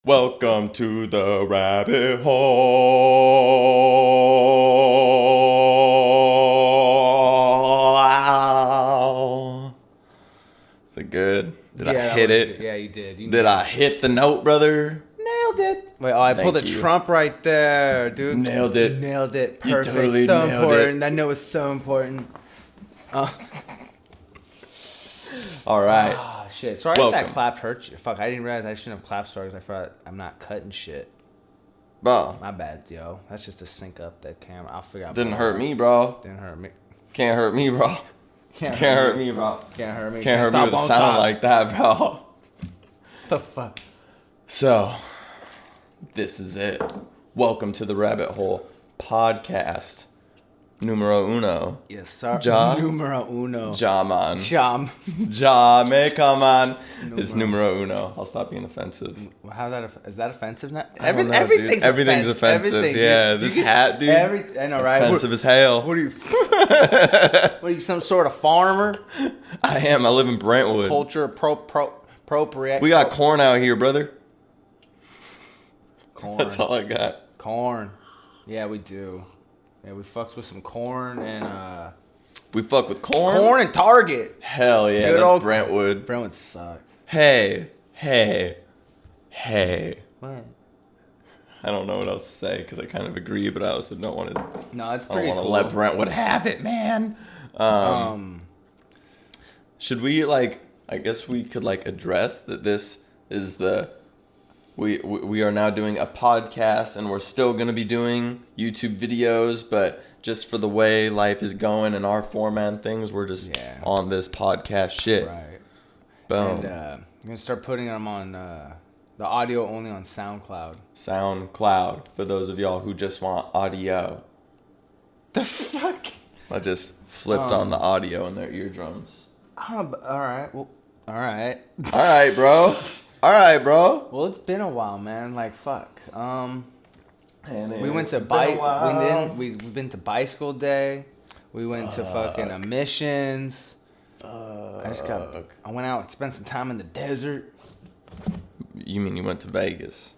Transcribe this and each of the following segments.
Welcome to the rabbit hole. Is it good? Did I hit it? Good. Yeah, you did. Did I hit the note, brother? Nailed it. Wait, I pulled a Trump right there, dude. Nailed it. Nailed it. You Perfect. totally so nailed important. it. I know it's so important. All right. Shit. Sorry if that clap hurt you. Fuck, I didn't realize I shouldn't have clapped sorry because I forgot I'm not cutting shit. Bro. My bad, yo. That's just to sync up that camera. I'll figure out. Didn't hurt me, bro. Didn't hurt me. Can't hurt me, bro. Can't hurt me, bro. Can't hurt me. Can't hurt me with a sound like that, bro. The fuck? So, this is it. Welcome to the Rabbit Hole Podcast. Numero uno. Yes, sir. Ja. Numero uno. Ja, man. Jam. Ja, me, come on. It's numero uno. I'll stop being offensive. How's that? Is that offensive now? Everything's offensive. Everything, yeah, this hat, dude. I know, right? Offensive as hell. What are you? What are you? Some sort of farmer? I am. I live in Brentwood. Culture appropriate. We got corn out here, brother. Corn. That's all I got. Corn. Yeah, we do. Yeah, we fucks with some corn and we fuck with corn. Corn and Target. Hell yeah, Good that's old Brentwood. Brentwood sucks. Hey. What? I don't know what else to say because I kind of agree, but I also don't want to. No, it's I pretty don't want to cool. let Brentwood have it, man. Should we I guess we could address that this is the. We are now doing a podcast, and we're still going to be doing YouTube videos, but just for the way life is going and our format and things, we're just on this podcast shit. Right. Boom. And I'm going to start putting them on the audio only on SoundCloud. SoundCloud, for those of y'all who just want audio. The fuck? I just flipped on the audio in their eardrums. All right. Well, all right. All right, bro. All right, bro. Well, it's been a while, man. Fuck. We went to We've been to bicycle day. We went to fucking emissions. I went out and spent some time in the desert. You mean you went to Vegas?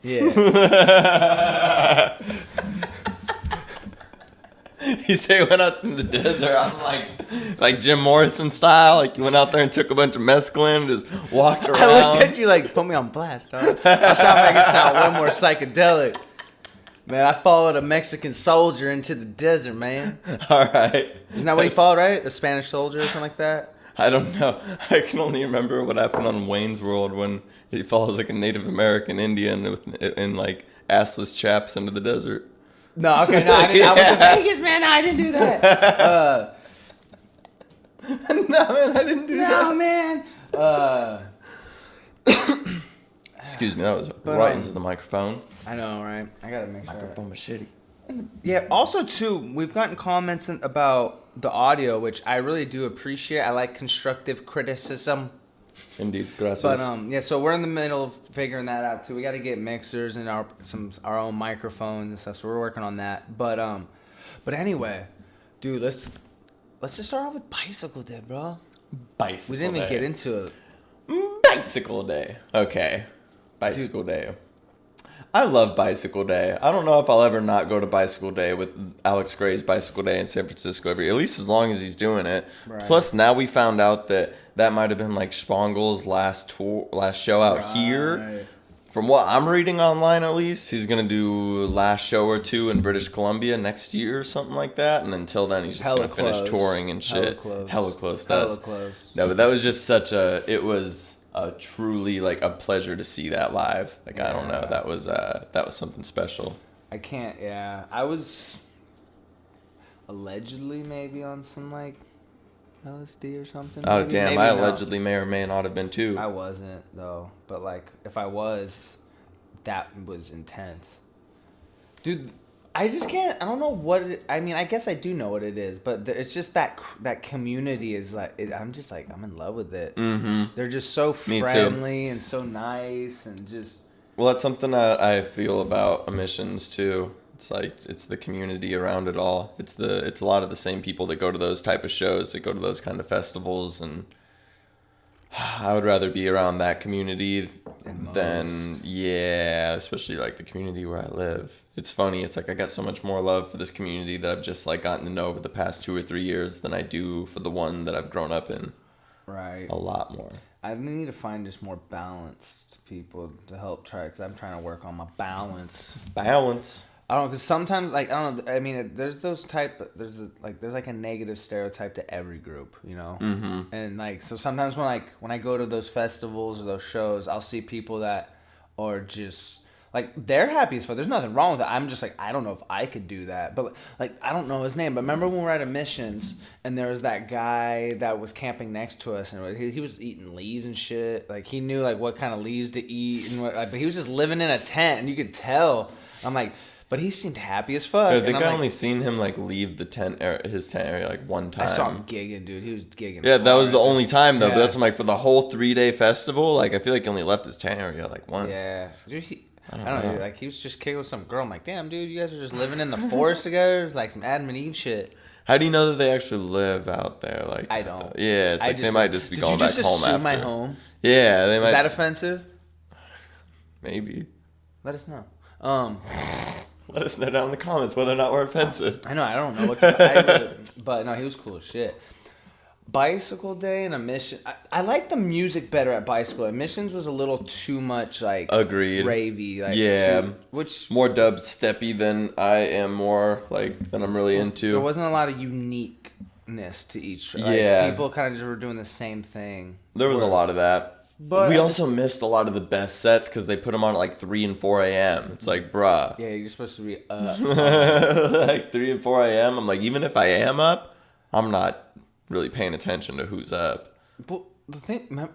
Yeah. You say you went out in the desert. I'm like Jim Morrison style. You went out there and took a bunch of mescaline and just walked around. I looked at you put me on blast, huh? I was trying to make it sound way more psychedelic. Man, I followed a Mexican soldier into the desert, man. All right. Isn't that what he followed, right? A Spanish soldier or something like that? I don't know. I can only remember what happened on Wayne's World when he follows a Native American Indian in assless chaps into the desert. No, okay, no, I went to Vegas, man. No, I didn't do that. No, man, I didn't do that. No, man. Excuse me, that was right into the microphone. I know, right? I gotta make sure. Microphone was shitty. Yeah. Also, too, we've gotten comments about the audio, which I really do appreciate. I like constructive criticism. Indeed, gracias. But so we're in the middle of figuring that out too. We got to get mixers and our own microphones and stuff. So we're working on that. But anyway, dude, let's just start off with bicycle day, bro. Bicycle We didn't even day. get into it. Bicycle day. Okay. Bicycle day. I love bicycle day. I don't know if I'll ever not go to bicycle day with Alex Gray's bicycle day in San Francisco at least as long as he's doing it. Right. Plus, now we found out that might have been Shpongle's last show out here. From what I'm reading online, at least, he's going to do last show or two in British Columbia next year or something like that. And until then, he's just going to finish touring and shit. Hella close. No, but that was just it was truly a pleasure to see that live. I don't know. That was something special. I can't, I was allegedly maybe on some LSD or something. Oh, damn. I allegedly may or may not have been too. I wasn't, though. But, if I was, that was intense. Dude, I just can't. I don't know what it. I mean, I guess I do know what it is, but it's just that community is I'm just I'm in love with it. Mm-hmm. They're just so friendly and so nice and just. Well, that's something I feel about emissions too. It's the community around it all. It's a lot of the same people that go to those type of shows, that go to those kind of festivals, and I would rather be around that community than especially like the community where I live. It's funny. It's like I got so much more love for this community that I've just like gotten to know over the past 2 or 3 years than I do for the one that I've grown up in. Right. A lot more. I need to find just more balanced people to help try, because I'm trying to work on my balance. I don't know, because sometimes, like, I don't know, I mean, there's like a negative stereotype to every group, you know? Mm-hmm. And, like, so sometimes when I go to those festivals or those shows, I'll see people that are just, like, they're happy as fuck. There's nothing wrong with it. I'm just like, I don't know if I could do that. But, like, I don't know his name. But remember when we were at Emissions, and there was that guy that was camping next to us, and he was eating leaves and shit. Like, he knew, like, what kind of leaves to eat. And what, like, but he was just living in a tent, and you could tell. I'm like... But he seemed happy as fuck. I think I only seen him like leave the his tent area like one time. I saw him gigging, dude. He was gigging. Yeah, that was the only time though. Yeah. But that's like for the whole 3-day festival. Like I feel like he only left his tent area like once. Yeah, dude, I don't know. Dude, like he was just kicking with some girl. I'm like, damn, dude, you guys are just living in the forest together. It's like some Adam and Eve shit. How do you know that they actually live out there? Like I don't. Yeah, it's like they might just be going back home after. Did you just assume my home? Yeah, they might. Is that offensive? Maybe. Let us know. Let us know down in the comments whether or not we're offensive. I know, I don't know what to but no, he was cool as shit. Bicycle Day and Emission. I like the music better at Bicycle. Emissions was a little too much like agreed ravey. Like, yeah, which more dubsteppy than I am than I'm really into. There wasn't a lot of uniqueness to each. Like, people kind of just were doing the same thing. There was a lot of that. But we also missed a lot of the best sets because they put them on at like 3 and 4 a.m. It's like, bruh. Yeah, you're supposed to be up. Like 3 and 4 a.m. I'm like, even if I am up, I'm not really paying attention to who's up. But the thing,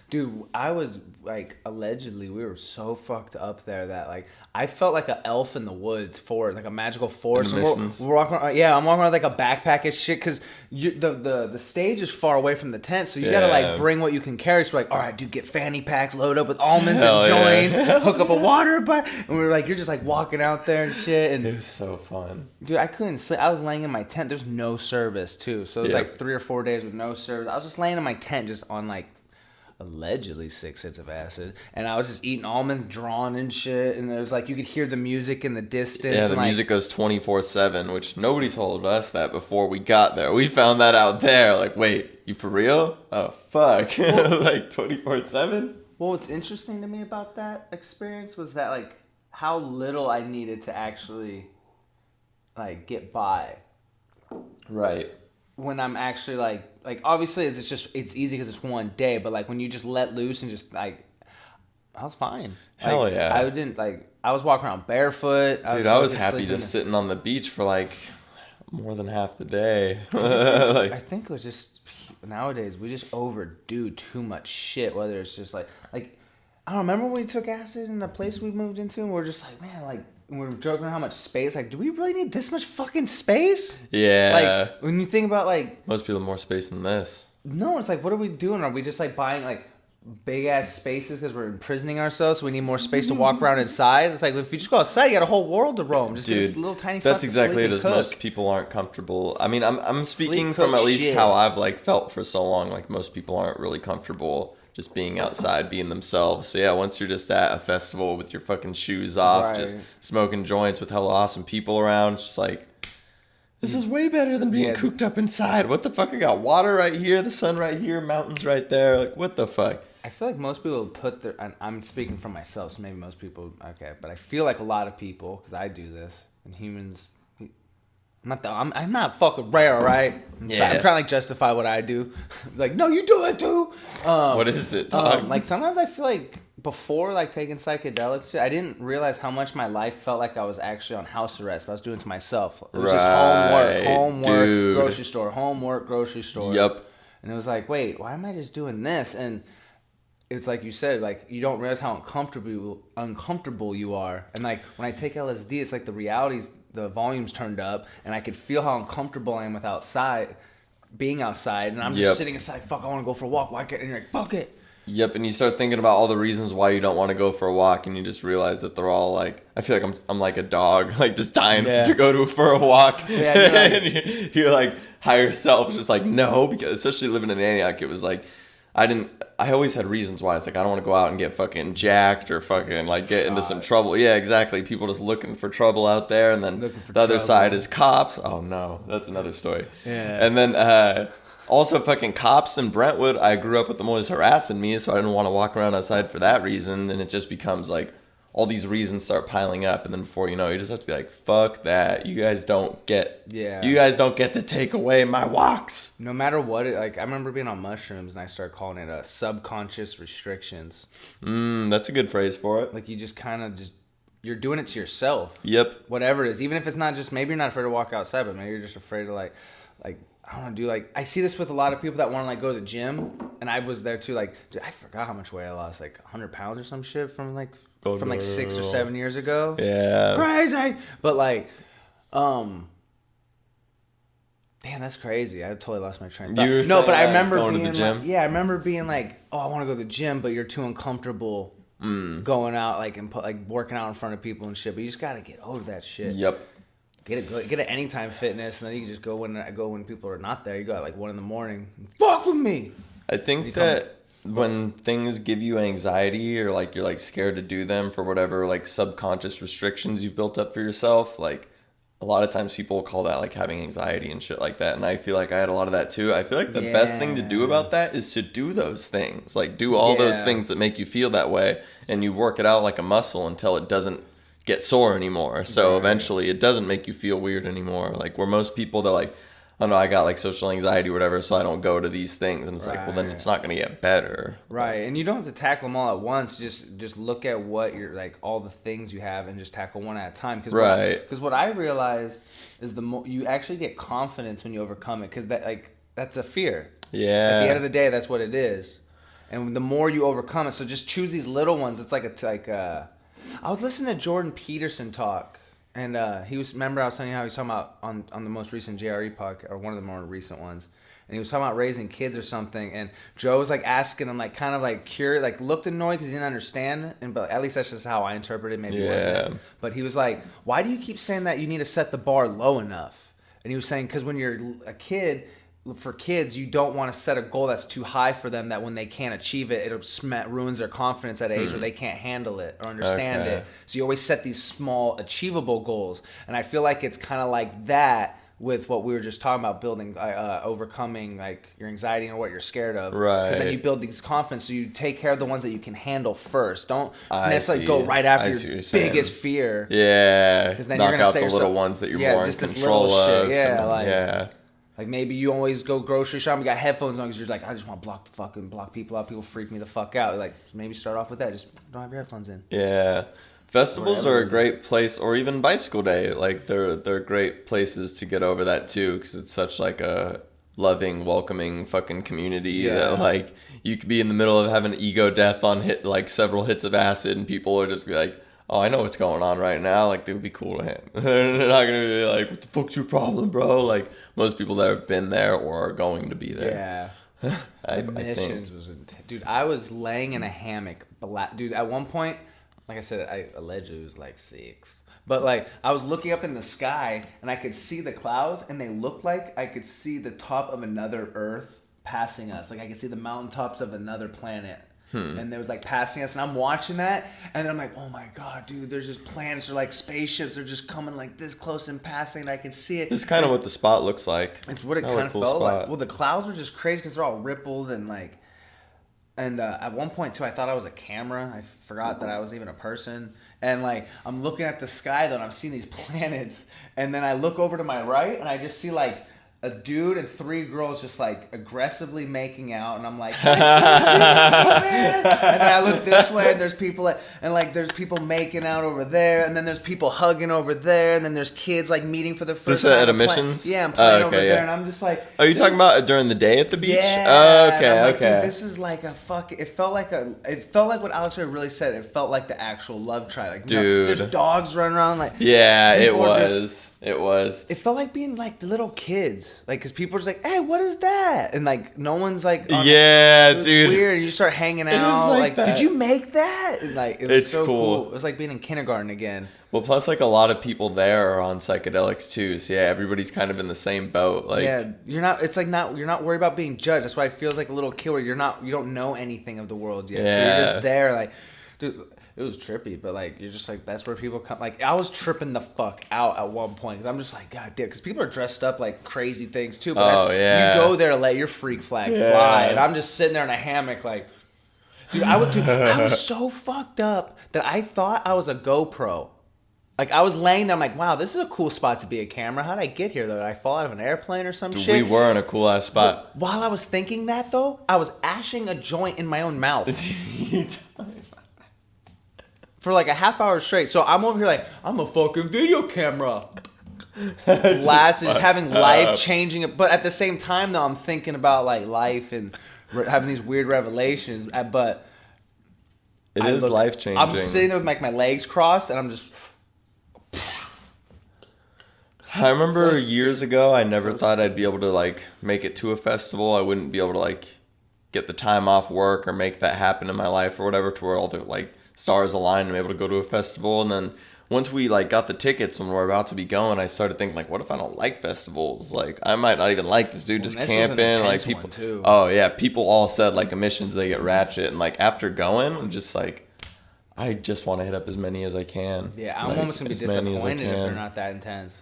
dude, I was like, allegedly, we were so fucked up there that like I felt like an elf in the woods like a magical forest. We're walking around, I'm walking around with like a backpack and shit because the stage is far away from the tent, so you gotta like bring what you can carry. So we're like, all right, dude, get fanny packs, load up with almonds and joints, hook up a water butt, and we were like, you're just like walking out there and shit. And it was so fun, dude. I couldn't sleep. I was laying in my tent. There's no service too, so it was like 3 or 4 days with no service. I was just laying in my tent, just on like allegedly 6 hits of acid, and I was just eating almonds, drawn and shit, and it was like you could hear the music in the distance. Yeah, the music goes 24/7, which nobody told us that before we got there. We found that out there. Like, wait, you for real? Oh fuck, like 24/7. Well, what's interesting to me about that experience was that like how little I needed to actually like get by. Right. When I'm actually like obviously it's easy because it's one day, but like when you just let loose and just like, I was fine. Hell yeah. I didn't I was walking around barefoot. Dude, I was happy just sitting on the beach for like more than half the day. I think it was just nowadays we just overdo too much shit. Whether it's just like I don't remember when we took acid in the place we moved into, and we're just like, man, like. And we were joking about how much space. Like, do we really need this much fucking space? Yeah. Like, when you think about, like... Most people have more space than this. No, it's like, what are we doing? Are we just, like, buying, like, big-ass spaces because we're imprisoning ourselves so we need more space to walk around inside? It's like, if you just go outside, you got a whole world to roam. Just this little tiny spot. That's exactly it. As most people aren't comfortable. I mean, I'm speaking from at least how I've, like, felt for so long. Like, most people aren't really comfortable just being outside, being themselves. So yeah, once you're just at a festival with your fucking shoes off, just smoking joints with hella awesome people around, it's just like, this is way better than being cooped up inside. What the fuck? I got water right here, the sun right here, mountains right there. Like, what the fuck? I feel like most people put their, and I'm speaking for myself, so maybe most people, okay, but I feel like a lot of people, because I do this, and humans, I'm not fucking rare, right? I'm trying to like justify what I do. Like, no, you do it too. What is it, dog? Like sometimes I feel like before like taking psychedelics, I didn't realize how much my life felt like I was actually on house arrest. But I was doing it to myself. It was just homework, dude. Grocery store, homework, grocery store. Yep. And it was like, wait, why am I just doing this? And it's like you said, like you don't realize how uncomfortable you are. And like when I take LSD, it's like the volume's turned up, and I could feel how uncomfortable I am with being outside, and I'm just sitting aside. Fuck, I want to go for a walk. Why can't? And you're like, fuck it. Yep, and you start thinking about all the reasons why you don't want to go for a walk, and you just realize that they're all like, I feel like I'm like a dog, like just dying to go for a walk. Yeah, you're like, and you're like higher self, just like no, because especially living in Antioch, it was like I always had reasons why. It's like, I don't want to go out and get fucking jacked or fucking like get into some trouble. Yeah, exactly. People just looking for trouble out there. And then the other side is cops. Oh no, that's another story. Yeah. And then also fucking cops in Brentwood. I grew up with them always harassing me, so I didn't want to walk around outside for that reason. And it just becomes like all these reasons start piling up, and then before you know, you just have to be like, fuck that. You guys don't get to take away my walks. No matter what, I remember being on mushrooms and I started calling it subconscious restrictions. That's a good phrase for it. Like you just kind of you're doing it to yourself. Yep. Whatever it is, even if it's not just, maybe you're not afraid to walk outside, but maybe you're just afraid to like I don't know, do like, I see this with a lot of people that want to like go to the gym, and I was there too. Like, dude, I forgot how much weight I lost, like 100 pounds or some shit from 6 or 7 years ago. Yeah, crazy. But like, damn, that's crazy. I totally lost my train of thought. No, but I remember going to the gym. Like, I remember being like, oh, I want to go to the gym, but you're too uncomfortable going out like and working out in front of people and shit. But you just gotta get over that shit. Yep. Get an Anytime Fitness, and then you can just go when people are not there. You go at like 1 a.m. Fuck with me. I think that when things give you anxiety or like you're like scared to do them for whatever like subconscious restrictions you've built up for yourself, like a lot of times people call that like having anxiety and shit like that. And I feel like I had a lot of that too. I feel like the best thing to do about that is to do those things. Like do all those things that make you feel that way, and you work it out like a muscle until it doesn't get sore anymore. So eventually it doesn't make you feel weird anymore. Like where most people, they're like, oh no, I got like social anxiety or whatever, so I don't go to these things. And it's like, well then it's not going to get better. Right. Like, and you don't have to tackle them all at once. Just look at what you're like, all the things you have, and just tackle one at a time. Because what I realized is the more you actually get confidence when you overcome it, because that's a fear. Yeah. At the end of the day, that's what it is. And the more you overcome it, so just choose these little ones. It's I was listening to Jordan Peterson talk, and remember I was telling you how he was talking about on the most recent JRE podcast, or one of the more recent ones, and he was talking about raising kids or something, and Joe was like asking him like kind of like curious, like looked annoyed because he didn't understand, but at least that's just how I interpreted it. Maybe it wasn't. But he was like, why do you keep saying that you need to set the bar low enough? And he was saying because when you're a kid, for kids, you don't want to set a goal that's too high for them, that when they can't achieve it, it ruins their confidence at an age where they can't handle it or understand it. So you always set these small, achievable goals. And I feel like it's kind of like that with what we were just talking about, building, overcoming like your anxiety or what you're scared of. Right. Because then you build these confidence, so you take care of the ones that you can handle first. Don't necessarily go right after your biggest fear. Yeah. Because then knock you're gonna out say the little ones that you're more in control of. Like maybe you always go grocery shopping, you got headphones on because you're like, I just want to block people out. People freak me the fuck out. Like maybe start off with that. Just don't have your headphones in. Yeah. Festivals are a great place, or even Bicycle Day. Like they're great places to get over that too, because it's such like a loving, welcoming fucking community that like you could be in the middle of having ego death on several hits of acid, and people are just be like, oh, I know what's going on right now. Like, it would be cool to him. They're not going to be like, what the fuck's your problem, bro? Like, most people that have been there or are going to be there. Yeah. Missions was dude, I was laying in a hammock. Dude, at one point, like I said, I allegedly was like 6. But, like, I was looking up in the sky, and I could see the clouds, and they looked like I could see the top of another Earth passing us. Like, I could see the mountaintops of another planet. And there was like passing us, and I'm watching that, and then I'm like, oh my god, dude, there's just planets or like spaceships, they're just coming like this close and passing, and I can see it. It's kind of what the spot looks like. It's what it kind of felt like. Well, the clouds were just crazy because they're all rippled and like, and at one point too, I thought I was a camera. I forgot that I was even a person. And like, I'm looking at the sky though, and I'm seeing these planets, and then I look over to my right, and I just see like a dude and 3 girls just like aggressively making out, and I'm like, and then I look this way, and there's people there's people making out over there, and then there's people hugging over there, and then there's kids like meeting for the first time. This at Emissions? I'm playing over there, and I'm just like, are you talking about during the day at the beach? Yeah. Okay. Like, dude, this is like it felt like what Alex Ray really said. It felt like the actual love tribe. Like, dude, there's dogs running around. Like, yeah, it was. It felt like being like the little kids. is. Like, because people are just like, hey, what is that? And, like, no one's like, yeah, dude. Weird. You start hanging out. Like that. Did you make that? And, like, it was it's so cool. It was like being in kindergarten again. Well, plus, like, a lot of people there are on psychedelics, too. So, yeah, everybody's kind of in the same boat. Like, yeah, you're not worried about being judged. That's why it feels like a little kid where you don't know anything of the world yet. Yeah. So you're just there, like, dude, it was trippy, but, like, you're just like, that's where people come. Like, I was tripping the fuck out at one point because I'm just like, God damn, because people are dressed up like crazy things, too. But you go there to let your freak flag fly. And I'm just sitting there in a hammock, like, I was so fucked up that I thought I was a GoPro. Like, I was laying there, I'm like, wow, this is a cool spot to be a camera. How'd I get here, though? Did I fall out of an airplane or some shit? We were in a cool-ass spot. But while I was thinking that, though, I was ashing a joint in my own mouth. For like a half hour straight. So I'm over here like, I'm a fucking video camera. Blasted, just having life-changing. But at the same time, though, I'm thinking about, like, life and having these weird revelations. But it is life-changing. I'm sitting there with, like, my legs crossed, and I'm just... I remember years ago, I never thought I'd be able to, like, make it to a festival. I wouldn't be able to, like, get the time off work or make that happen in my life or whatever, to where all the, like, stars aligned and I'm able to go to a festival. And then once we, like, got the tickets when we're about to be going, I started thinking, like, what if I don't like festivals? Like, I might not even like this dude just camping. Like, people, too. Oh yeah, people all said, like, emissions, they get ratchet. And, like, after going, I'm just like, I just want to hit up as many as I can. Yeah, I'm like, almost gonna be disappointed if they're not that intense.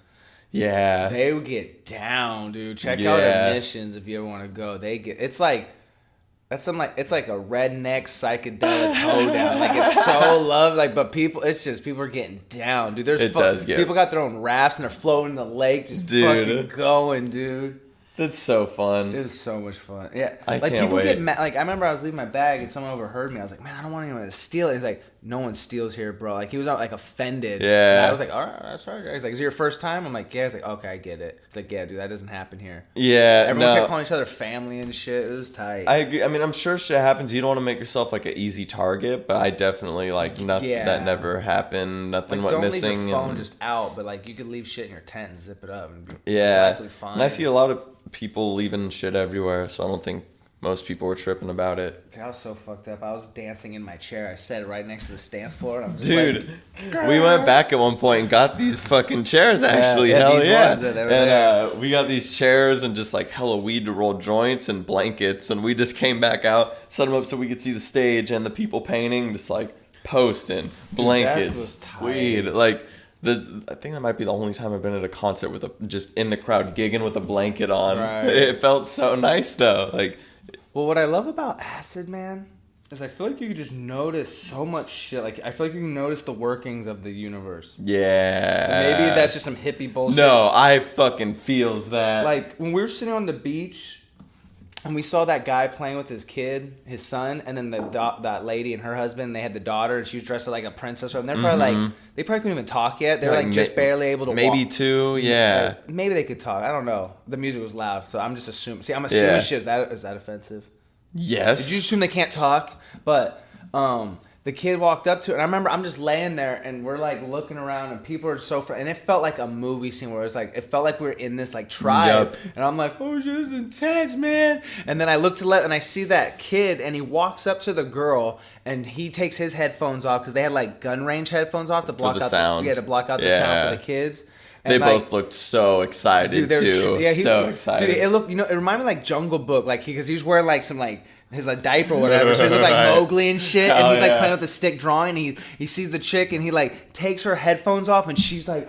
Yeah, they would get down, dude. Check out Emissions if you ever want to go. It's like a redneck psychedelic hoedown. Like, it's so loved. Like, but people are getting down, dude. People got their own rafts and they're floating in the lake, just fucking going, dude. That's so fun. It was so much fun. Yeah, I can't wait. Get mad. Like, I remember I was leaving my bag and someone overheard me. I was like, man, I don't want anyone to steal it. He's like, no one steals here, bro. Like, he was like offended. Yeah. And I was like, all right, that's all right. He's like, is it your first time? I'm like, yeah. He's like, okay, I get it. He's like, yeah, dude, that doesn't happen here. Yeah. Everyone kept calling each other family and shit. It was tight. I agree. I mean, I'm sure shit happens. You don't want to make yourself like an easy target, but I definitely like nothing. Yeah. That never happened. Nothing went missing. Don't leave your phone just out, but like you could leave shit in your tent and zip it up. And yeah. Fine. And I see a lot of people leaving shit everywhere, so I don't think most people were tripping about it. I was so fucked up. I was dancing in my chair. I sat right next to the dance floor. And I'm just we went back at one point and got these fucking chairs, actually. Hell yeah. And we got these chairs and just like hella weed to roll joints and blankets. And we just came back out, set them up so we could see the stage and the people painting, just like posting, blankets, weed. Like, I think that might be the only time I've been at a concert with just in the crowd gigging with a blanket on. Right. It felt so nice though. Like, well, what I love about acid, man, is I feel like you can just notice so much shit. Like, I feel like you can notice the workings of the universe. Yeah. Maybe that's just some hippie bullshit. No, I fucking feels that. Like, when we were sitting on the beach and we saw that guy playing with his kid, his son, and then that lady and her husband, they had the daughter, and she was dressed like a princess. And they're probably like, they probably couldn't even talk yet. They were like just barely able to walk. Maybe two, yeah. Maybe they could talk. I don't know. The music was loud, so I'm just assuming. See, I'm assuming shit. Is that offensive? Yes. Did you assume they can't talk? But the kid walked up to it, and I remember I'm just laying there, and we're like looking around, and people are so and it felt like a movie scene where it felt like we were in this like tribe, and I'm like, oh shit, this is intense, man. And then I look to left, and I see that kid, and he walks up to the girl, and he takes his headphones off because they had like gun range headphones off to block out the sound. To block out the sound for the kids. And they both looked so excited too. Yeah, so excited. Dude, it looked, it reminded me like Jungle Book, like because he was wearing like some like his like diaper or whatever, so he looked like Mowgli and shit. And he's like playing with the stick drawing. And he sees the chick and he like takes her headphones off and she's like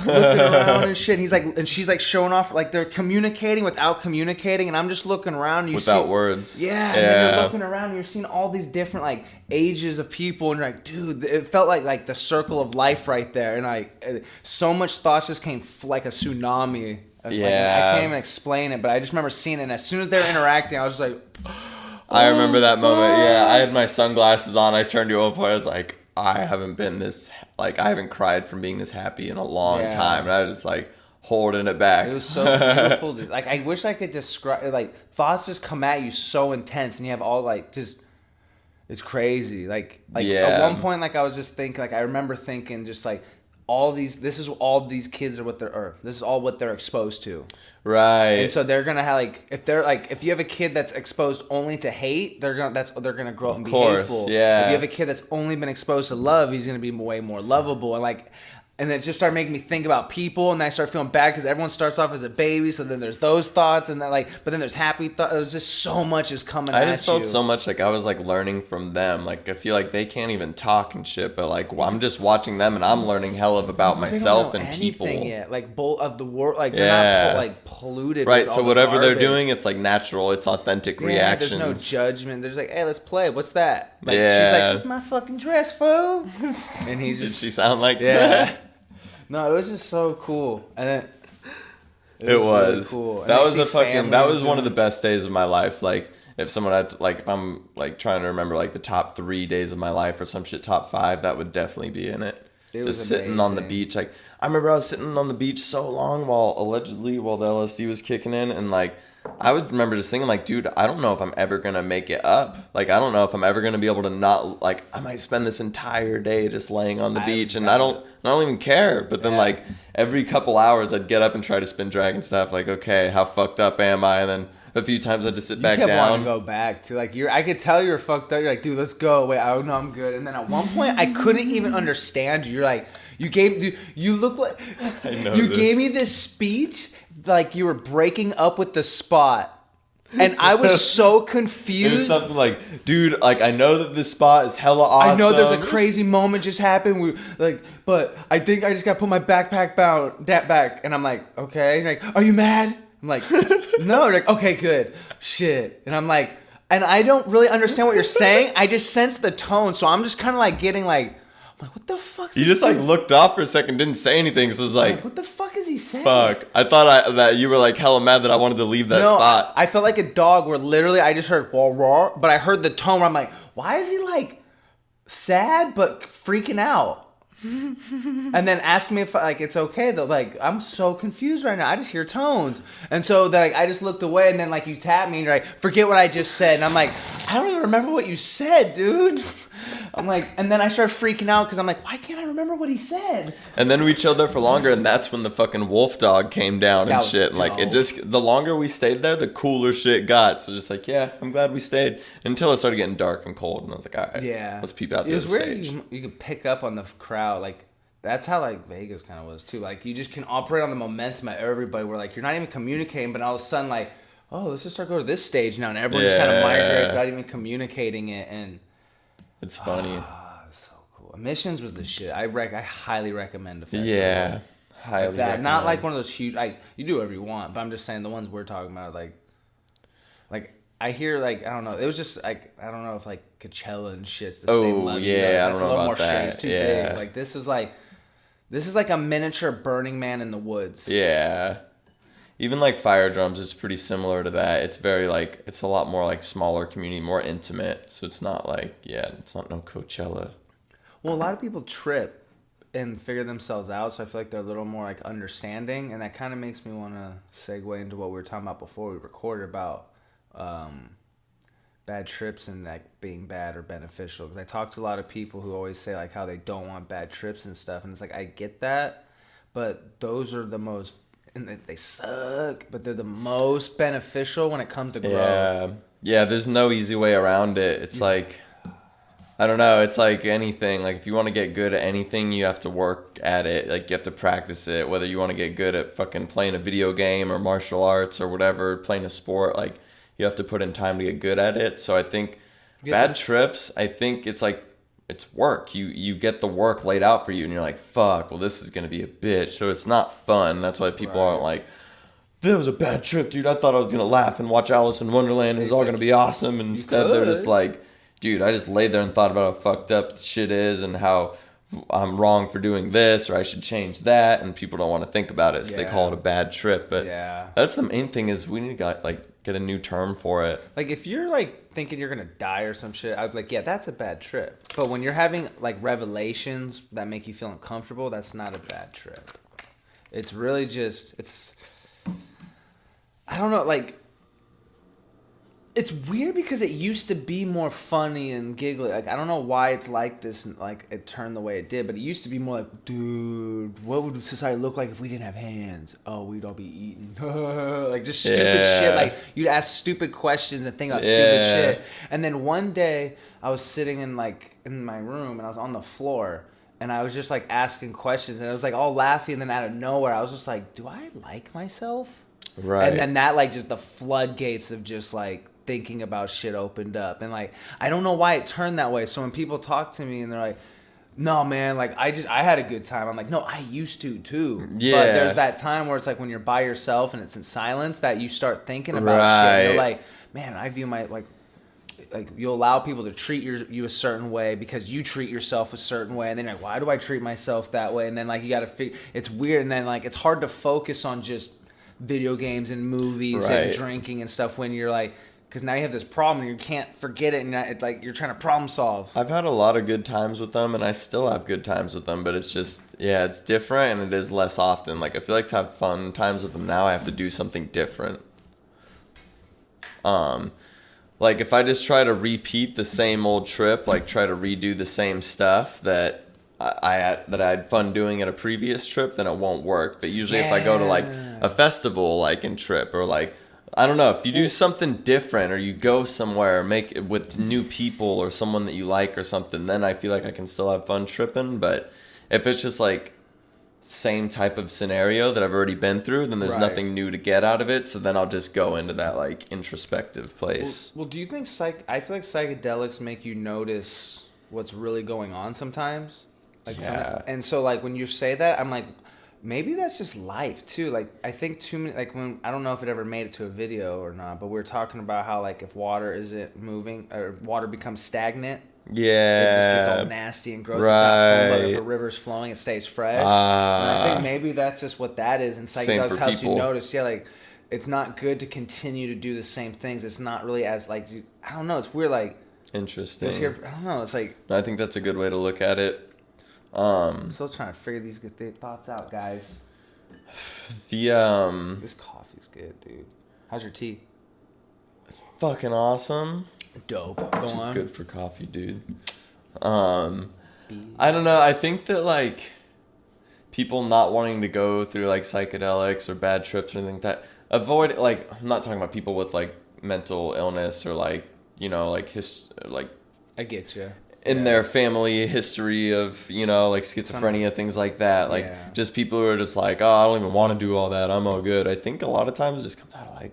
looking around and shit. And she's like showing off like they're communicating without communicating. And I'm just looking around and without words. Yeah, and then you're looking around and you're seeing all these different like ages of people and you're like, dude, it felt like the circle of life right there. And so much thoughts just came like a tsunami. Yeah, like, I can't even explain it, but I just remember seeing it. And as soon as they were interacting, I was just like, I remember that moment. Yeah, I had my sunglasses on. I turned to a point. I was like, I haven't been this I haven't cried from being this happy in a long time. And I was just like holding it back. It was so beautiful. Like, I wish I could describe. Like, thoughts just come at you so intense, and you have all like just. It's crazy. Like at one point, like I was just thinking. Like I remember thinking, just like this is all these kids are this is all what they're exposed to. Right. And so they're gonna have if you have a kid that's exposed only to hate, they're gonna grow up and be hateful. Yeah. If you have a kid that's only been exposed to love, he's gonna be way more lovable. And it just started making me think about people, and then I started feeling bad because everyone starts off as a baby, so then there's those thoughts, and then but then there's happy thoughts. It was just so much is coming at you. I just felt so much like I was like learning from them. Like I feel like they can't even talk and shit, but like I'm just watching them and I'm learning hell of about myself and people. Yet. Like both of the world, like they're not polluted. Right. With So all whatever the they're doing, it's like natural. It's authentic reactions. There's no judgment. There's like, hey, let's play. What's that? Like, yeah. She's like, this is my fucking dress, fool. And he's just. Did she sound like that? No, it was just so cool, and it was really cool. That was that was one of the best days of my life. Like if someone had to, like if I'm like trying to remember like the top 3 days of my life or some shit, top 5, that would definitely be in it. Just sitting on the beach. Like I remember I was sitting on the beach so long while the LSD was kicking in, and like I would remember just thinking like, dude, I don't know if I'm ever gonna make it up. Like I don't know if I'm ever gonna be able to not, like I might spend this entire day just laying on the beach and I don't even care. But then like every couple hours I'd get up and try to spin dragon stuff. Like, okay, how fucked up am I? And then a few times I'd just sit back down. You kept wanting to go back to like I could tell you were fucked up. You're like, dude, let's go. Wait, I don't know, I'm good. And then at one point I couldn't even understand you. You're like, you look like you gave me this speech like you were breaking up with the spot. And I was so confused. It was something like, dude, like I know that this spot is hella awesome. I know there's a crazy moment just happened. But I think I just got to put my backpack back. And I'm like, okay. You're like, are you mad? I'm like, no. You're like, okay, good. Shit. And I'm like, and I don't really understand what you're saying. I just sense the tone. So I'm just kind of like getting like, I'm like, what the fuck? You just like looked off for a second, didn't say anything. So it was like, what the fuck is he saying? Fuck. I thought that you were like hella mad that I wanted to leave that spot. I felt like a dog where literally I just heard wah, wah, but I heard the tone where I'm like, why is he like sad but freaking out? And then asked me if like it's okay though. Like I'm so confused right now. I just hear tones, and so like I just looked away, and then like you tapped me and you're like, forget what I just said, and I'm like, I don't even remember what you said, dude. I'm like, and then I started freaking out because I'm like, why can't I remember what he said? And then we chilled there for longer, and that's when the fucking wolf dog came down and shit. Dope. Like it just, the longer we stayed there, the cooler shit got. So just like, yeah, I'm glad we stayed until it started getting dark and cold, and I was like, all right, let's peep out the other stage. It was weird. You could pick up on the crowd, like. That's how like Vegas kind of was too. Like you just can operate on the momentum of everybody. Where like you're not even communicating, but all of a sudden like, oh, let's just start going to this stage now, and everyone just kind of migrates without even communicating it, and it's funny. It's so cool. Emissions was the shit. I highly recommend the festival. Yeah, highly. Recommend. Not like one of those huge. You do whatever you want, but I'm just saying the ones we're talking about, like I hear like I don't know. It was just like I don't know if like Coachella and shit's the same level. Yeah, I don't know about that. It's too big. Like this is like a miniature Burning Man in the woods. Yeah. Even like Fire Drums, it's pretty similar to that. It's very like, it's a lot more like smaller community, more intimate. So it's not like, it's not no Coachella. Well, a lot of people trip and figure themselves out. So I feel like they're a little more like understanding. And that kind of makes me want to segue into what we were talking about before we recorded about bad trips and like being bad or beneficial, because I talk to a lot of people who always say like how they don't want bad trips and stuff, and it's like I get that, but those are the most, and they suck, but they're the most beneficial when it comes to growth. Yeah, there's no easy way around it. It's like, I don't know, it's like anything. Like if you want to get good at anything, you have to work at it. Like you have to practice it, whether you want to get good at fucking playing a video game or martial arts or whatever, playing a sport, like you have to put in time to get good at it. So I think bad trips, I think it's like, it's work. You get the work laid out for you and you're like, fuck, well, this is going to be a bitch. So it's not fun. That's why people aren't like, that was a bad trip, dude. I thought I was going to laugh and watch Alice in Wonderland. It was all going to be awesome. And instead they're just like, dude, I just laid there and thought about how fucked up shit is and how I'm wrong for doing this or I should change that. And people don't want to think about it. So they call it a bad trip. But that's the main thing is we need to get a new term for it. Like if you're like thinking you're gonna die or some shit, I'd be like, yeah, that's a bad trip. But when you're having like revelations that make you feel uncomfortable, that's not a bad trip. It's really just I don't know, like It's weird because it used to be more funny and giggly. Like, I don't know why it's like this, like, it turned the way it did, but it used to be more like, dude, what would society look like if we didn't have hands? Oh, we'd all be eating. Like, just stupid shit. Like, you'd ask stupid questions and think about stupid shit. And then one day, I was sitting in my room, and I was on the floor, and I was just, like, asking questions, and I was, like, all laughing, and then out of nowhere, I was just like, do I like myself? Right. And then that, like, just the floodgates of just, like, thinking about shit opened up. And, like, I don't know why it turned that way. So when people talk to me and they're like, no, man, like, I had a good time. I'm like, no, I used to, too. Yeah. But there's that time where it's like when you're by yourself and it's in silence that you start thinking about shit. You're like, man, I view my, like you allow people to treat you a certain way because you treat yourself a certain way. And then you're like, why do I treat myself that way? And then, like, you got to figure, it's weird. And then, like, it's hard to focus on just video games and movies and drinking and stuff when you're like, because now you have this problem and you can't forget it, and it's like you're trying to problem solve. I've had a lot of good times with them, and I still have good times with them, but it's just, it's different, and it is less often. Like, I feel like to have fun times with them now, I have to do something different. Like, if I just try to repeat the same old trip, like try to redo the same stuff that I had fun doing at a previous trip, then it won't work. But usually if I go to, like, a festival, like, in trip, or, like, I don't know, if you do something different or you go somewhere, make it with new people or someone that you like or something, then I feel like I can still have fun tripping. But if it's just like same type of scenario that I've already been through, then there's nothing new to get out of it. So then I'll just go into that like introspective place. Well, do you think I feel like psychedelics make you notice what's really going on sometimes? Like and so like when you say that, I'm like, maybe that's just life too. Like, I think too many, like, when, I don't know if it ever made it to a video or not, but we were talking about how, like, if water isn't moving or water becomes stagnant, it just gets all nasty and gross. It's not full, but if a river's flowing, it stays fresh. And I think maybe that's just what that is. And psychedelics helps you notice, like, it's not good to continue to do the same things. It's not really as, like, I don't know. It's weird, like. Interesting. I don't know. It's like. I think that's a good way to look at it. I'm still trying to figure these thoughts out, guys. This coffee's good, dude. How's your tea? It's fucking awesome. Dope. Go on. Good for coffee, dude. I don't know. I think that, like, people not wanting to go through, like, psychedelics or bad trips or anything like that, avoid, like, I'm not talking about people with, like, mental illness or, like, you know, like, I get you. In their family history of, you know, like schizophrenia, things like that. Like, just people who are just like, oh, I don't even want to do all that. I'm all good. I think a lot of times it just comes out of, like,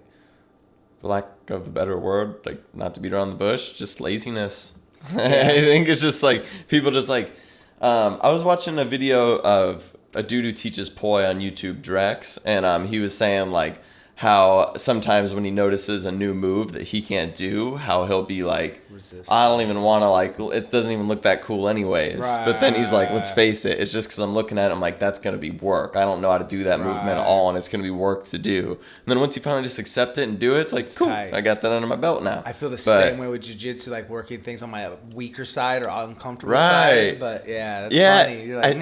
for lack of a better word, like, not to beat around the bush, just laziness. I think it's just, like, people just, like, I was watching a video of a dude who teaches poi on YouTube, Drex, and he was saying, like, how sometimes when he notices a new move that he can't do, how he'll be like, I don't even want to, like, it doesn't even look that cool anyways. But then he's like, let's face it, it's just because I'm looking at it, I'm like, that's going to be work. I don't know how to do that movement at all, and it's going to be work to do. And then once you finally just accept it and do it, it's like, cool, I got that under my belt now. I feel the same way with jiu-jitsu, like working things on my weaker side or uncomfortable side. But yeah, that's funny. You're like,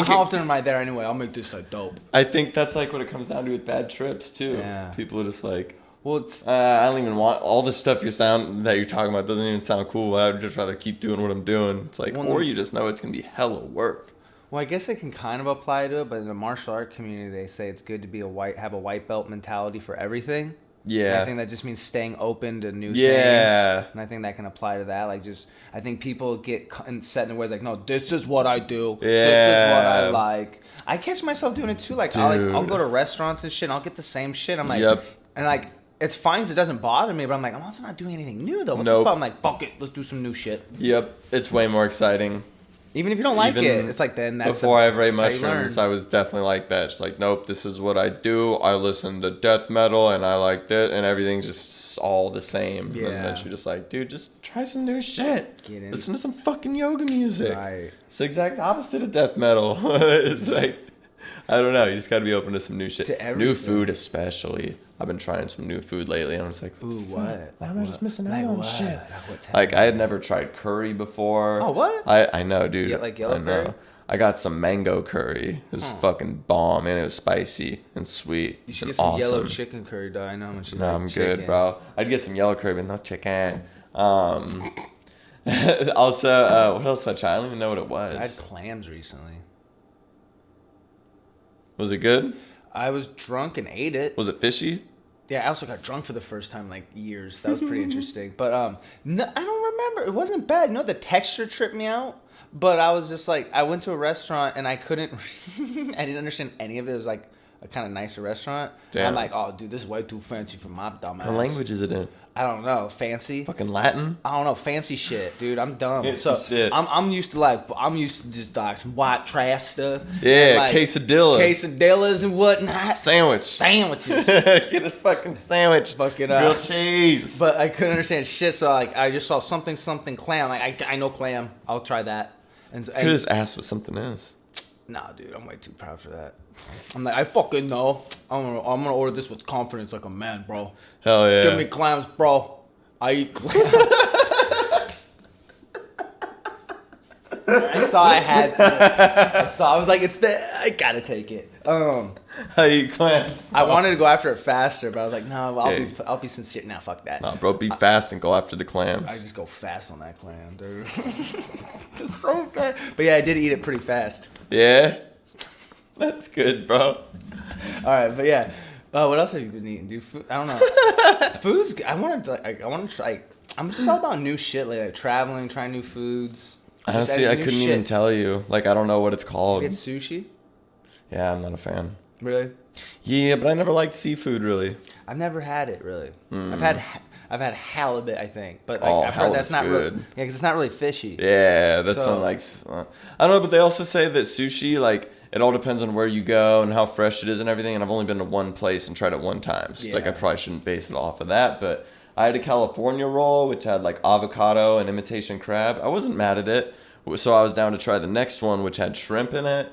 how often am I there anyway? I'll make this like dope. I think that's like what it comes down to with bad trips too. Yeah. People are just like, well, it's I don't even want all the stuff that you're talking about doesn't even sound cool. I'd just rather keep doing what I'm doing. It's like, or you just know it's gonna be hella work. Well, I guess it can kind of apply to it, but in the martial art community, they say it's good to be have a white belt mentality for everything. Yeah, and I think that just means staying open to new things. And I think that can apply to that. Like, just I think people get set in ways like, no, this is what I do. Yeah. This is what I like. I catch myself doing it too. Like, I'll go to restaurants and shit, and I'll get the same shit. I'm like, and like, it's fine because it doesn't bother me, but I'm like, I'm also not doing anything new though. What the fuck? I'm like, fuck it, let's do some new shit. Yep, it's way more exciting. Even if you don't like it, it's like, then that's before I ever ate mushrooms, I was definitely like that. It's like, nope, this is what I do. I listen to death metal and I like that, and everything's just all the same. Yeah. And then you're just like, dude, just try some new shit. Listen to some fucking yoga music. Right. It's the exact opposite of death metal. It's like, I don't know. You just got to be open to some new shit. New food especially. I've been trying some new food lately, and I'm just like, Ooh, what? Why am I just missing out on shit? What Like, I had never tried curry before. Oh, what? I know, dude. Yeah, like yellow I know. curry? I got some mango curry. It was fucking bomb, and it was spicy and sweet. You should and get some awesome. yellow chicken curry, though. I know how much you No, like I'm chicken. good, bro. I'd get some yellow curry, but no chicken. Also, what else did I try? I don't even know what it was. I had clams recently. Was it good? I was drunk and ate it. Was it fishy? Yeah, I also got drunk for the first time in like years. That was pretty interesting. But no, I don't remember. It wasn't bad. You know, the texture tripped me out. But I was just like, I went to a restaurant and I couldn't, I didn't understand any of it. It was like a kind of nicer restaurant. Damn. I'm like, oh, dude, this is way too fancy for my dumb ass. What language is it in? I don't know. Fancy? Fucking Latin? I don't know. Fancy shit, dude. I'm dumb. Fancy so shit. I'm used to just like some white trash stuff. Yeah, like, quesadillas and whatnot. Get Sandwiches. a fucking sandwich. Fucking grilled cheese. But I couldn't understand shit, so like I just saw something clam. Like I know clam. I'll try that. And Could just ask what something is. nah, dude, I'm way too proud for that. I'm like, I fucking know. I'm gonna order this with confidence, like a man, bro. Hell yeah. Give me clams, bro. I eat clams. I saw I had to. I was like, I gotta take it. I eat clams. I wanted to go after it faster, but I was like, no, Yeah. I'll be sincere. Nah, fuck that. Nah, bro, be fast and go after the clams. I just go fast on that clam, dude. It's so bad. But yeah, I did eat it pretty fast. Yeah? That's good, bro. All right, but yeah. What else have you been eating, dude? Food? I don't know. Food's. I want to try. I'm just all about new shit, like traveling, trying new foods. Honestly, I couldn't even tell you. Like, I don't know what it's called. It's sushi. Yeah, I'm not a fan. Really? Yeah, but I never liked seafood, really. I've never had it really. I've had halibut, I think, but like, Oh, I've heard that's halibut's not really. good. Yeah, because it's not really fishy. Yeah, that's So- one like I don't know, but they also say that sushi, like, it all depends on where you go and how fresh it is and everything. And I've only been to one place and tried it one time, so it's like I Yeah. probably shouldn't base it off of that. But I had a California roll which had like avocado and imitation crab. I wasn't mad at it, so I was down to try the next one which had shrimp in it,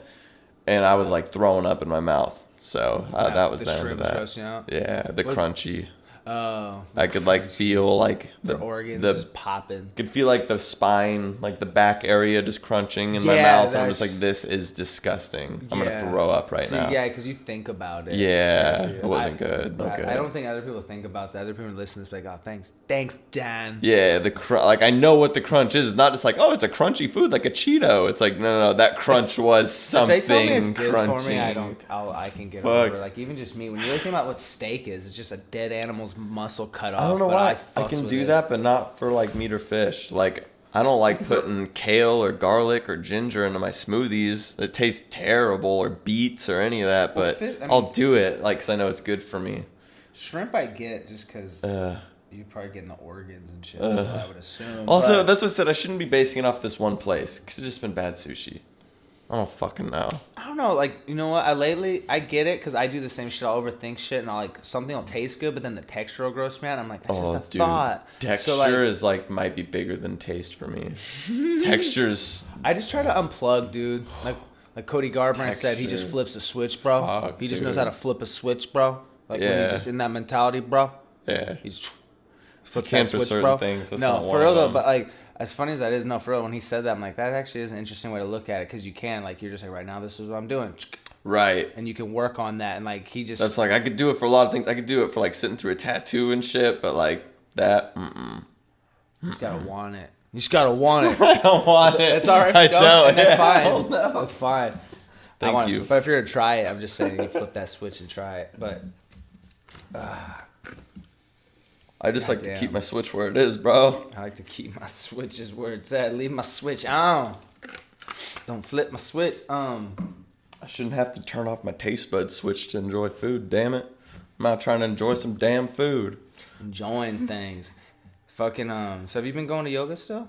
and I was like throwing up in my mouth. So that was the down to shrimp that. grossed you out? Yeah, the What- crunchy. Oh, I could like feel like the organs just popping. could feel like the spine, like the back area just crunching in my Yeah, mouth. And I'm just that's- like, this is disgusting. I'm Yeah. gonna throw up right See, now. yeah, because you think about it. Yeah, Yeah, it wasn't good. But Okay. I don't think other people think about that. Other people listen to this, like, oh, thanks, Dan. Yeah, like I know what the crunch is. It's not just like, oh, it's a crunchy food like a Cheeto. It's like no, that crunch was something If they tell me it's good crunchy. for me, I can get Fuck. over it. Like even just me, when you really think about what steak is, it's just a dead animal's muscle cut off. I don't know but why I fucks can with do it. that, but not for like meat or fish. Like I don't like putting kale or garlic or ginger into my smoothies. It tastes terrible, or beets or any of that. Well, But fish- I mean- I'll do it, like, 'cause I know it's good for me. Shrimp I get just because Uh, you're probably getting the organs and shit. So I would assume. Also, but that's what I said. I shouldn't be basing it off this one place. Could have just been bad sushi. I don't fucking know. I don't know. Like you know what? I get it because I do the same shit. I'll overthink shit and I'll like something will taste good, but then the texture will gross me out. I'm like, that's just a thought. Texture So, like, is like might be bigger than taste for me. Textures. I just try to unplug, dude. Like Cody Garbrandt said, he just Texture. flips a switch, bro. Fuck, He just dude. knows how to flip a switch, bro. Like when Yeah. he's just in that mentality, bro. Yeah. He just flips can't that for switch, certain bro. things. That's No, not one for of real though. them. But like, as funny as that is, no, for real. When he said that, I'm like, that actually is an interesting way to look at it because you can, like, you're just like, right now, this is what I'm doing, Right. and you can work on that. And like, he just That's like I could do it for a lot of things. I could do it for like sitting through a tattoo and shit, but like that, you just gotta want it. You just gotta want it. I don't want it. It's alright. I don't. And that's Hell fine. no. That's fine. Thank I want it. you. But if you're gonna try it, I'm just saying you flip that switch and try it. But I just like to Goddamn. keep my switch where it is, bro. I like to keep my switches where it's at. Leave my switch on. Don't flip my switch. I shouldn't have to turn off my taste bud switch to enjoy food. Damn it! I'm out trying to enjoy some damn food. Enjoying things. Fucking So have you been going to yoga still?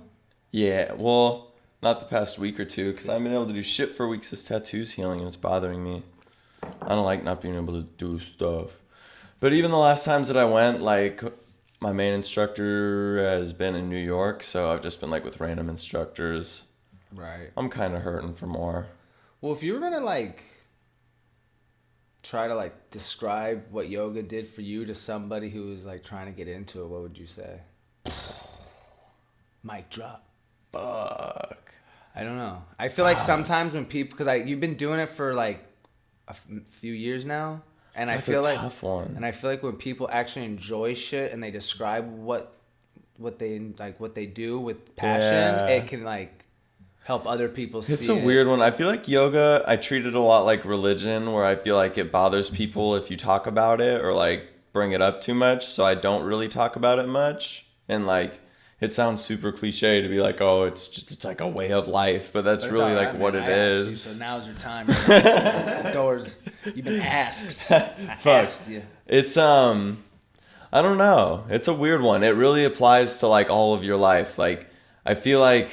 Yeah, well, not the past week or two, because I haven't been able to do shit for weeks. This tattoo's healing, and it's bothering me. I don't like not being able to do stuff. But even the last times that I went, like, my main instructor has been in New York, so I've just been, like, with random instructors. Right. I'm kind of hurting for more. Well, if you were gonna like try to like describe what yoga did for you to somebody who was like trying to get into it, what would you say? Mic drop. Fuck. I don't know. I feel like sometimes when people, because you've been doing it for like a few years now, and That's I feel a like tough one. And I feel like when people actually enjoy shit and they describe what they do with passion, it can like help other people see it. It's a weird one. I feel like yoga, I treat it a lot like religion, where I feel like it bothers people if you talk about it or like bring it up too much. So I don't really talk about it much. And like, it sounds super cliche to be like, oh, it's like a way of life, but that's really like what it is. You, so now's your time. The doors, you've been asked. I asked you. It's I don't know. It's a weird one. It really applies to like all of your life. Like, I feel like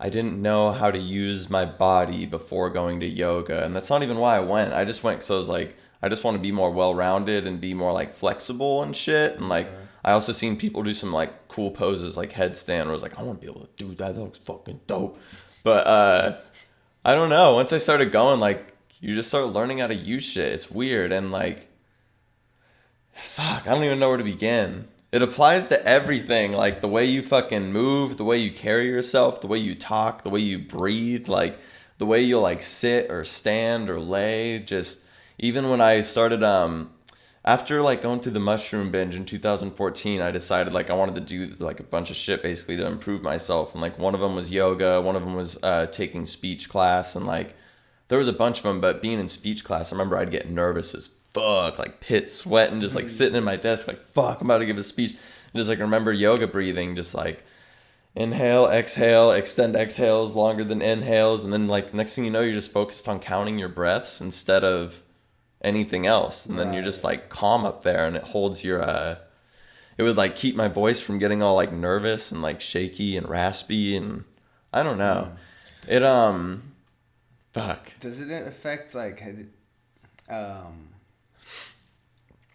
I didn't know how to use my body before going to yoga, and that's not even why I went. I just went because I was like, I just want to be more well-rounded and be more like flexible and shit, and like. I also seen people do some like cool poses like headstand where I was like, I want to be able to do that. That looks fucking dope. But I don't know. Once I started going, like, you just start learning how to use shit. It's weird. And like, fuck, I don't even know where to begin. It applies to everything. Like the way you fucking move, the way you carry yourself, the way you talk, the way you breathe, like the way you'll like sit or stand or lay. Just even when I started, after like going through the mushroom binge in 2014, I decided like I wanted to do like a bunch of shit basically to improve myself. And like one of them was yoga, one of them was taking speech class, and like there was a bunch of them. But being in speech class, I remember I'd get nervous as fuck, like pit sweating, just like sitting in my desk, like fuck, I'm about to give a speech. And just like remember yoga breathing, just like inhale, exhale, extend exhales longer than inhales, and then like next thing you know, you're just focused on counting your breaths instead of anything else, and then you're just like calm up there, and it holds your it would like keep my voice from getting all like nervous and like shaky and raspy, and I don't know. It fuck. Does it affect like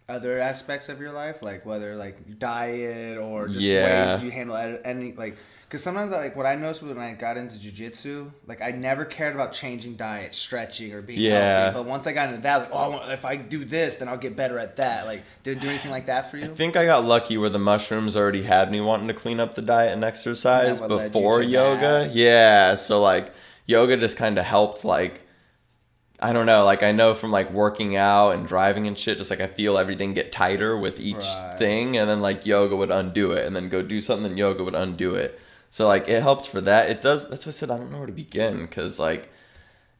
other aspects of your life, like whether like diet or just ways you handle any like? Because sometimes, like, what I noticed when I got into jiu-jitsu, like, I never cared about changing diet, stretching, or being healthy. But once I got into that, like, oh, if I do this, then I'll get better at that. Like, did it do anything like that for you? I think I got lucky where the mushrooms already had me wanting to clean up the diet and exercise before yoga. That? Yeah, so, like, yoga just kind of helped, like, I don't know, like, I know from, like, working out and driving and shit, just, like, I feel everything get tighter with each thing, and then, like, yoga would undo it, and then go do something, and yoga would undo it. So, like, it helped for that. It does. That's why I said I don't know where to begin, because, like,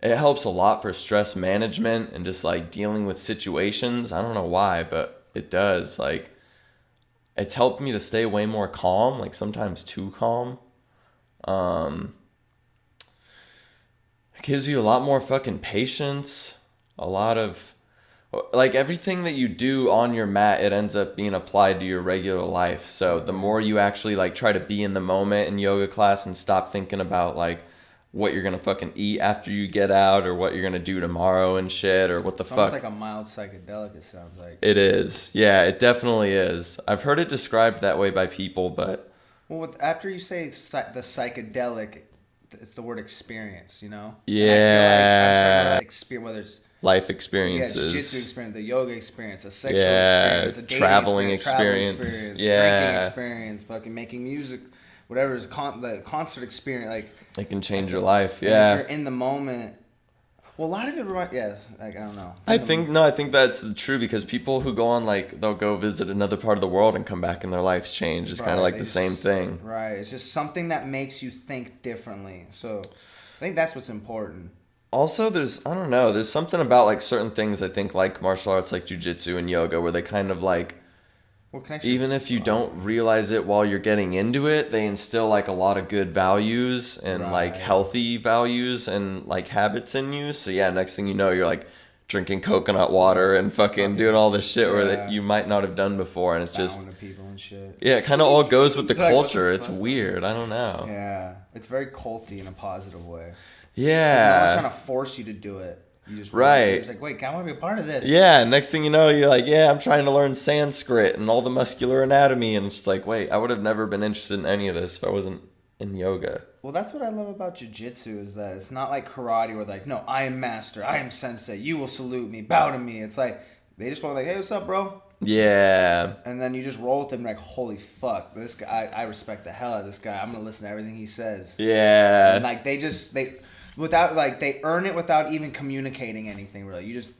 it helps a lot for stress management and just, like, dealing with situations. I don't know why, but it does. Like, it's helped me to stay way more calm, like, sometimes too calm. It gives you a lot more fucking patience, a lot of... Like, everything that you do on your mat, it ends up being applied to your regular life. So the more you actually, like, try to be in the moment in yoga class and stop thinking about, like, what you're going to fucking eat after you get out or what you're going to do tomorrow and shit or what the fuck. It's like a mild psychedelic, it sounds like. It is. Yeah, it definitely is. I've heard it described that way by people, but... Well, after you say the psychedelic, it's the word experience, you know? Yeah. And I feel like I'm experience, whether it's... Life experiences. Yeah, jiu-jitsu experience, the yoga experience, a sexual experience, a dating traveling experience, yeah, drinking experience, fucking making music, whatever is the concert experience. Like, it can change your life. Yeah. If you're in the moment. Well, a lot of it, like, I don't know. I think that's true, because people who go on, like, they'll go visit another part of the world and come back and their life's changed. It's kind of like the same thing. Right. It's just something that makes you think differently. So I think that's what's important. Also, there's something about, like, certain things, I think, like martial arts, like jiu-jitsu and yoga, where they kind of, like, even if you don't realize it while you're getting into it, they instill, like, a lot of good values and, like, healthy values and, like, habits in you. So, yeah, next thing you know, you're, like, drinking coconut water and fucking doing all this shit where that you might not have done before, and it's just... to people and shit. Yeah, it kind of all goes with the culture. It's weird. I don't know. Yeah. It's very culty in a positive way. Yeah. No one's trying to force you to do it. You just You're just like, wait, I want to be a part of this. Yeah, next thing you know, you're like, yeah, I'm trying to learn Sanskrit and all the muscular anatomy, and it's like, wait, I would have never been interested in any of this if I wasn't in yoga. Well, that's what I love about jiu-jitsu is that it's not like karate where like, no, I am master, I am sensei, you will salute me, bow to me. It's like, they just want to like, hey, what's up, bro? Yeah. And then you just roll with them like, holy fuck, this guy, I respect the hell out of this guy. I'm going to listen to everything he says. Yeah. And like, without like, they earn it without even communicating anything really. You just...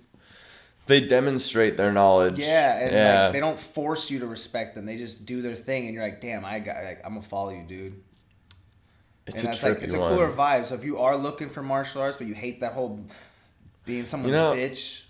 They demonstrate their knowledge. Yeah, and like, they don't force you to respect them. They just do their thing, and you're like, damn, I'm going to follow you, dude. It's and a that's trippy like it's a one. cooler vibe. So if you are looking for martial arts, but you hate that whole being someone's bitch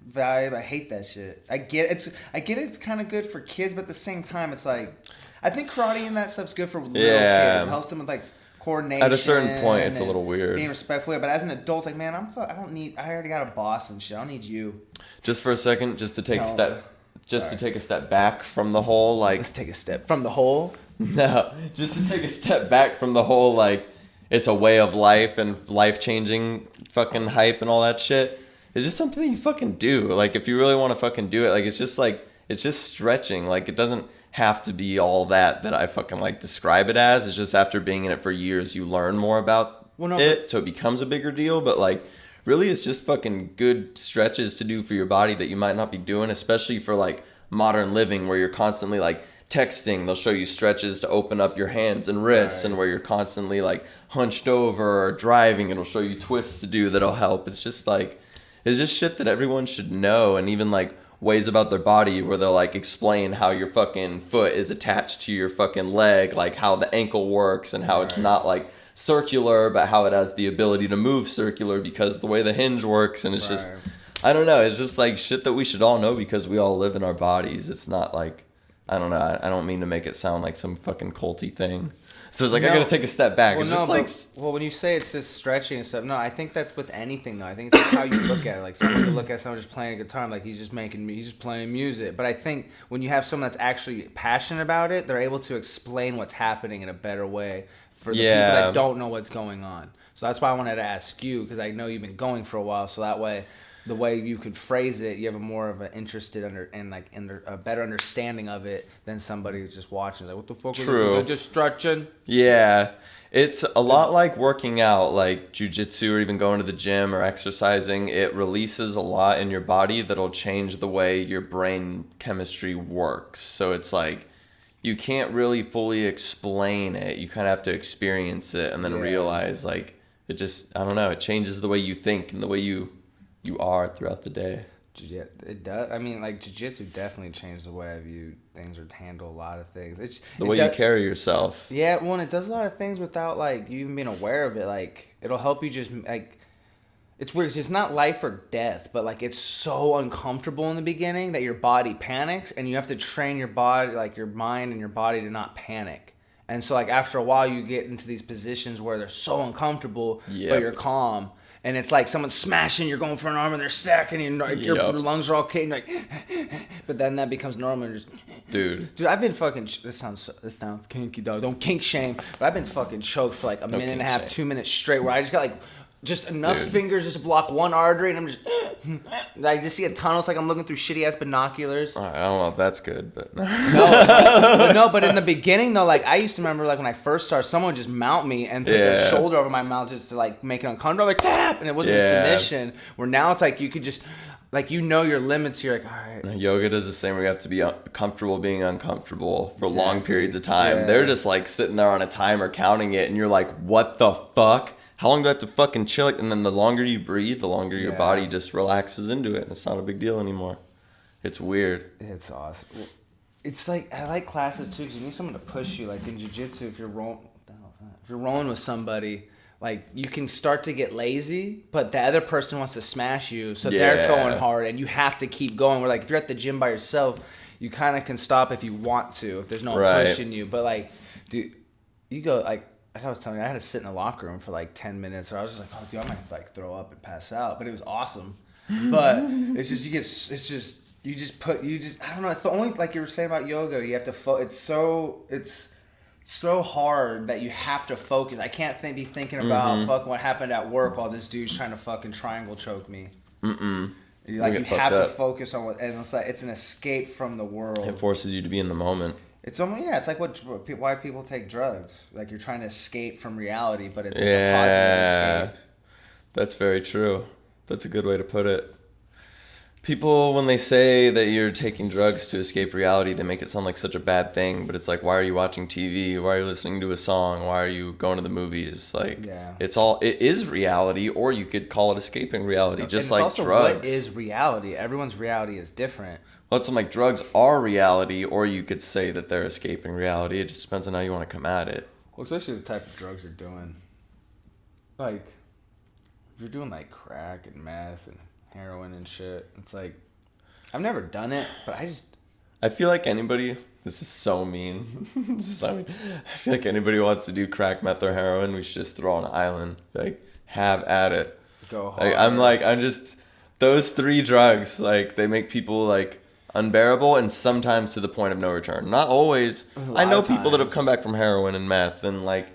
vibe, I hate that shit. I get it's kind of good for kids, but at the same time, it's like I think karate and that stuff's good for little kids. It helps them with like coordination. At a certain point, it's a little weird. Being respectful, but as an adult, it's like, man, I already got a boss and shit. I don't need you. Just for a second, just to take a step back from the whole like. Let's take a step from the whole. No, just to take a step back from the whole, like, it's a way of life and life-changing fucking hype and all that shit. It's just something that you fucking do. Like, if you really want to fucking do it, like, it's just stretching. Like, it doesn't have to be all that I fucking, like, describe it as. It's just after being in it for years, you learn more about it, so it becomes a bigger deal. But, like, really, it's just fucking good stretches to do for your body that you might not be doing, especially for, like, modern living where you're constantly, like, texting. They'll show you stretches to open up your hands and wrists, and where you're constantly like hunched over or driving, it'll show you twists to do that'll help. It's just shit that everyone should know. And even like ways about their body where they'll like explain how your fucking foot is attached to your fucking leg, like how the ankle works and how it's not like circular, but how it has the ability to move circular because the way the hinge works. And it's just, I don't know, it's just like shit that we should all know because we all live in our bodies. It's not like, I don't know. I don't mean to make it sound like some fucking culty thing. So it's like, I gotta take a step back. Well, it's just when you say it's just stretching and stuff, no, I think that's with anything though. I think it's like how you look at it. Like someone could look at someone just playing a guitar, like he's just playing music. But I think when you have someone that's actually passionate about it, they're able to explain what's happening in a better way for the people that don't know what's going on. So that's why I wanted to ask you, because I know you've been going for a while. So that way, the way you could phrase it, you have a more of an interested a better understanding of it than somebody who's just watching. Like, what the fuck? Are they just stretching? Yeah, it's a lot like working out, like jiu-jitsu or even going to the gym or exercising. It releases a lot in your body that'll change the way your brain chemistry works. So it's like you can't really fully explain it. You kind of have to experience it and then realize like it just, I don't know, it changes the way you think and the way you are throughout the day. Yeah, it does. I mean, like, jiu-jitsu definitely changed the way I view things or handle a lot of things. The way you carry yourself. Yeah, well, and it does a lot of things without, like, you even being aware of it. Like, it'll help you just, like, it's weird 'cause it's not life or death, but, like, it's so uncomfortable in the beginning that your body panics, and you have to train your body, like, your mind and your body to not panic. And so, like, after a while, you get into these positions where they're so uncomfortable, but you're calm. And it's like someone's smashing, you're going for an arm, and they're stacking, and your lungs are all kicking, like, but then that becomes normal. And just, dude, I've been fucking. This sounds kinky, dog. Don't kink shame, but I've been fucking choked for like a minute and a half, 2 minutes straight, where I just got like just enough fingers just to block one artery, and I'm just, I just see a tunnel. It's like I'm looking through shitty ass binoculars. I don't know if that's good, but but in the beginning though, like I used to remember, like when I first started, someone would just mount me and put their shoulder over my mouth just to like make it uncomfortable, like tap, and it wasn't a submission. Where now it's like you could just, like, you know your limits. You're like, all right. Yoga does the same. We have to be comfortable being uncomfortable for long periods of time. Yeah. They're just like sitting there on a timer counting it, and you're like, what the fuck? How long do I have to fucking chill it? And then the longer you breathe, the longer your body just relaxes into it, and it's not a big deal anymore. It's weird. It's awesome. It's like, I like classes too, because you need someone to push you. Like in jiu-jitsu, if you're rolling with somebody, like you can start to get lazy, but the other person wants to smash you, so they're going hard, and you have to keep going. Where like if you're at the gym by yourself, you kind of can stop if you want to, if there's no one pushing you. But like, dude, you go like I was telling you, I had to sit in the locker room for like 10 minutes, or I was just like, oh, dude, I might like throw up and pass out. But it was awesome. But it's just I don't know. It's the only, like you were saying about yoga, you have to it's so hard that you have to focus. I can't be thinking about fucking what happened at work while this dude's trying to fucking triangle choke me. Like you have to focus on what, and it's like it's an escape from the world. It forces you to be in the moment. It's almost, yeah, it's like why people take drugs. Like you're trying to escape from reality, but it's like Yeah. a positive escape. That's very true. That's a good way to put it. People, when they say that you're taking drugs to escape reality, they make it sound like such a bad thing. But it's like, why are you watching TV? Why are you listening to a song? Why are you going to the movies? Like, it is reality, or you could call it escaping reality, just like also drugs. What is reality? Everyone's reality is different. Well, it's like drugs are reality, or you could say that they're escaping reality. It just depends on how you want to come at it. Well, especially the type of drugs you're doing. Like, if you're doing like crack and meth and heroin and shit, it's like, I've never done it, but I feel like anybody, this is so mean. I feel like anybody who wants to do crack, meth, or heroin, we should just throw on an island. Like, have at it. Go hard. I'm just, those three drugs, like, they make people like unbearable and sometimes to the point of no return. Not always. I know people that have come back from heroin and meth and like,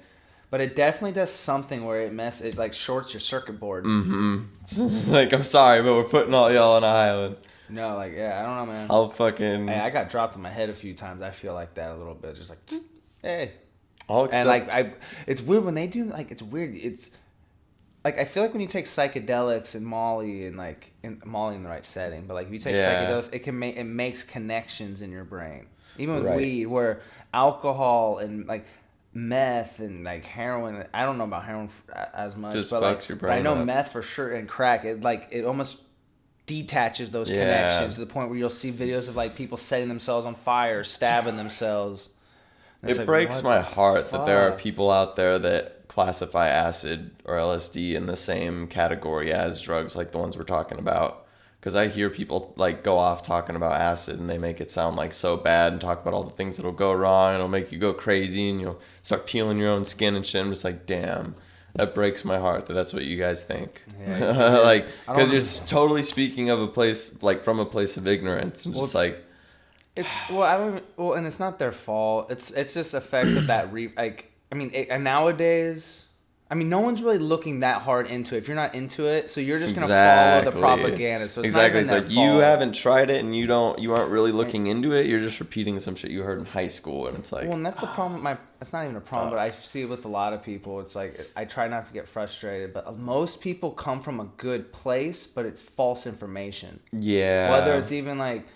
but it definitely does something where it like shorts your circuit board. Mm-hmm. Like, I'm sorry, but we're putting all y'all on an island. No, like, yeah, I don't know, man. I'll fucking... Hey, I got dropped on my head a few times. I feel like that a little bit. Just like, hey. I'll accept... And like, it's weird when they do, like, it's weird. It's, like, I feel like when you take psychedelics and Molly and like, Molly in the right setting, but like, if you take psychedelics, it makes connections in your brain. Even with weed, where alcohol and like, meth and like heroin, I don't know about heroin as much, just but fucks like, your brain but I know up. meth for sure and crack, it almost detaches those connections to the point where you'll see videos of like people setting themselves on fire, stabbing themselves. It like, breaks my heart that there are people out there that classify acid or LSD in the same category as drugs like the ones we're talking about. Because I hear people like go off talking about acid and they make it sound like so bad and talk about all the things that'll go wrong and it'll make you go crazy and you'll start peeling your own skin and shit. I'm just like, damn, that breaks my heart that that's what you guys think. Yeah, like, because you're totally speaking of a place, like from a place of ignorance and just like. It's, and it's not their fault. It's just effects of that, and nowadays... I mean, no one's really looking that hard into it. If you're not into it, so you're just gonna follow the propaganda. So it's not even it's like fault. You haven't tried it and you aren't really looking into it. You're just repeating some shit you heard in high school, and it's like. Well, and that's the problem. It's not even a problem, but I see it with a lot of people. It's like I try not to get frustrated, but most people come from a good place, but it's false information. Yeah. Whether it's even like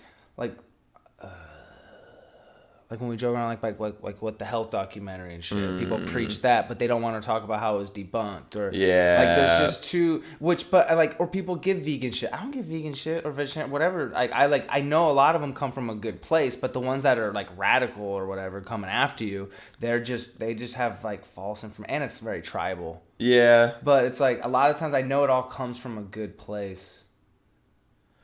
when we joke around like what the health documentary and shit, people preach that, but they don't want to talk about how it was debunked or like there's just or people give vegan shit. I don't give vegan shit or vegetarian whatever. I know a lot of them come from a good place, but the ones that are like radical or whatever coming after you, they just have like false information, and it's very tribal. Yeah. But it's like a lot of times I know it all comes from a good place.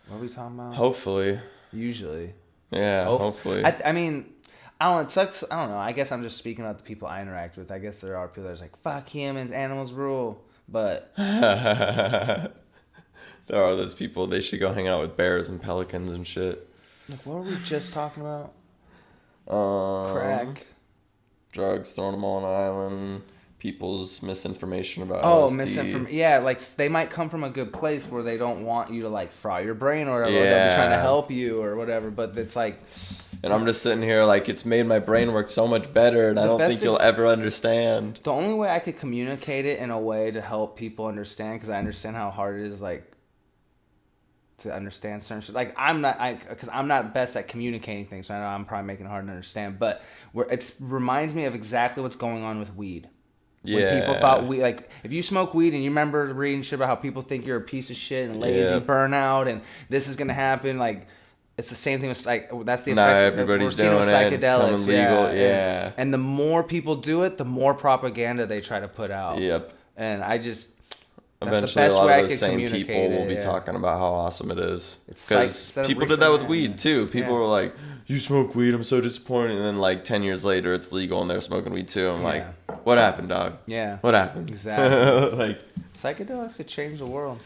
What are we talking about? Hopefully. Usually. Yeah. Hopefully. I mean. I don't know, it sucks. I don't know. I guess I'm just speaking about the people I interact with. I guess there are people that's like, fuck humans, animals rule. But. There are those people. They should go hang out with bears and pelicans and shit. Like, what were we just talking about? Crack. Drugs, throwing them all on an island. People's misinformation about LSD. Misinformation. Yeah, like, they might come from a good place where they don't want you to, like, fry your brain or whatever. Yeah. Or they'll be trying to help you or whatever. But it's like... And I'm just sitting here like, it's made my brain work so much better, and I don't think you'll ever understand. The only way I could communicate it in a way to help people understand, because I understand how hard it is, like, to understand certain shit. Like, because I'm not best at communicating things, so I know I'm probably making it hard to understand. But it reminds me of exactly what's going on with weed. When people thought weed, like, if you smoke weed and you remember reading shit about how people think you're a piece of shit and lazy, burnout, and this is gonna happen, like. It's the same thing with like that's the effects everybody's doing with psychedelics. It's legal. And the more people do it, the more propaganda they try to put out. Yep. And I just eventually a lot of those same people will be talking about how awesome it is. Because people did that with weed too. People were like, "You smoke weed? I'm so disappointed." And then like 10 years later, it's legal and they're smoking weed too. I'm like, "What happened, dog? Yeah. What happened?" Exactly. Like psychedelics could change the world.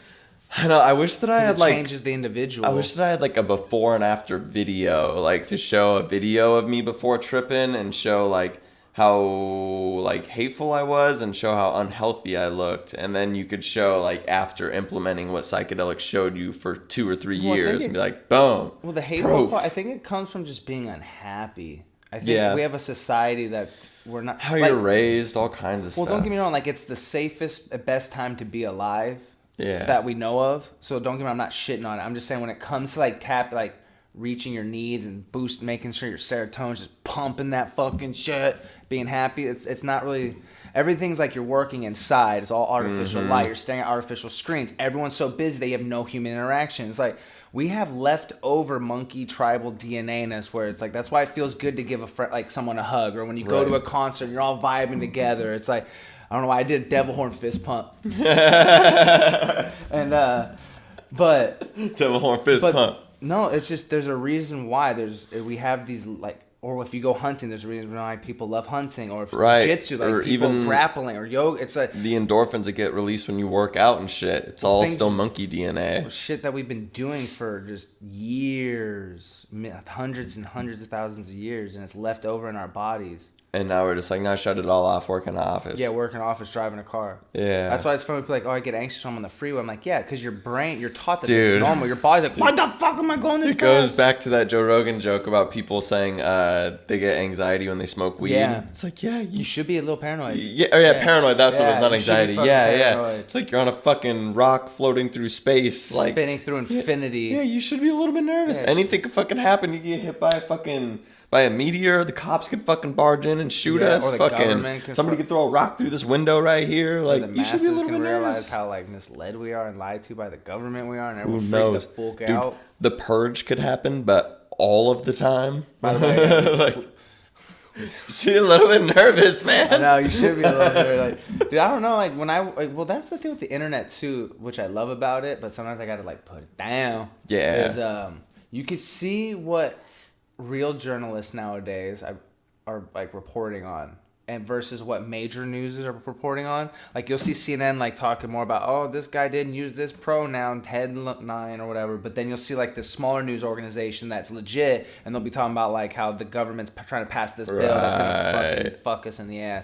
I know. I wish that I had like changes the individual. I wish that I had like a before and after video, like to show a video of me before tripping and show like how like hateful I was and show how unhealthy I looked, and then you could show like after implementing what psychedelics showed you for 2 or 3 years and be like, boom. Well, the hateful part, I think it comes from just being unhappy. I think we have a society that we're not... How you're raised, all kinds of stuff. Well, don't get me wrong. Like, it's the safest, best time to be alive that we know of. So don't get me wrong, I'm not shitting on it. I'm just saying when it comes to, like, reaching your needs and making sure your serotonin's just pumping that fucking shit, being happy, it's not really... Everything's like you're working inside. It's all artificial light. You're staring at artificial screens. Everyone's so busy they have no human interaction. It's like we have leftover monkey tribal DNA in us where it's like that's why it feels good to give someone a hug, or when you go to a concert and you're all vibing together. It's like I don't know why I did a devil horn fist pump. And but devil horn fist pump. No, it's just there's a reason why we have these like. Or if you go hunting, there's a reason why people love hunting. Or if jiu-jitsu, like or people even grappling or yoga. It's like the endorphins that get released when you work out and shit. It's all still monkey DNA. Shit that we've been doing for just years, hundreds and hundreds of thousands of years, and it's left over in our bodies. And now we're just like, now shut it all off, work in the office. Yeah, work in the office, driving a car. Yeah. That's why it's funny. People are like, oh, I get anxious when I'm on the freeway. I'm like, yeah, because your brain, you're taught that it's normal. Your body's like, why the fuck am I going this fast? It goes back to that Joe Rogan joke about people saying they get anxiety when they smoke weed. Yeah. It's like, yeah. You should be a little paranoid. Yeah, paranoid. That's what it was, not anxiety. Yeah. Paranoid. It's like you're on a fucking rock floating through space. Like spinning through infinity. Yeah, you should be a little bit nervous. Yeah, anything could fucking happen. You get hit by a meteor, the cops could fucking barge in and shoot us. Or Somebody could throw a rock through this window right here. Like, you should be a little bit nervous. Realize how like misled we are and lied to by the government we are, and everyone freaks the fuck out. The purge could happen, but all of the time. By the way, like, you should be a little bit nervous, man. I know you should be a little bit like, dude. I don't know, like when well, that's the thing with the internet too, which I love about it, but sometimes I gotta like put it down. Yeah. There's you can see what real journalists nowadays are like reporting on and versus what major news are reporting on. Like you'll see CNN like talking more about, oh, this guy didn't use this pronoun, headline or whatever, but then you'll see like this smaller news organization that's legit and they'll be talking about like how the government's trying to pass this bill that's gonna fucking fuck us in the ass.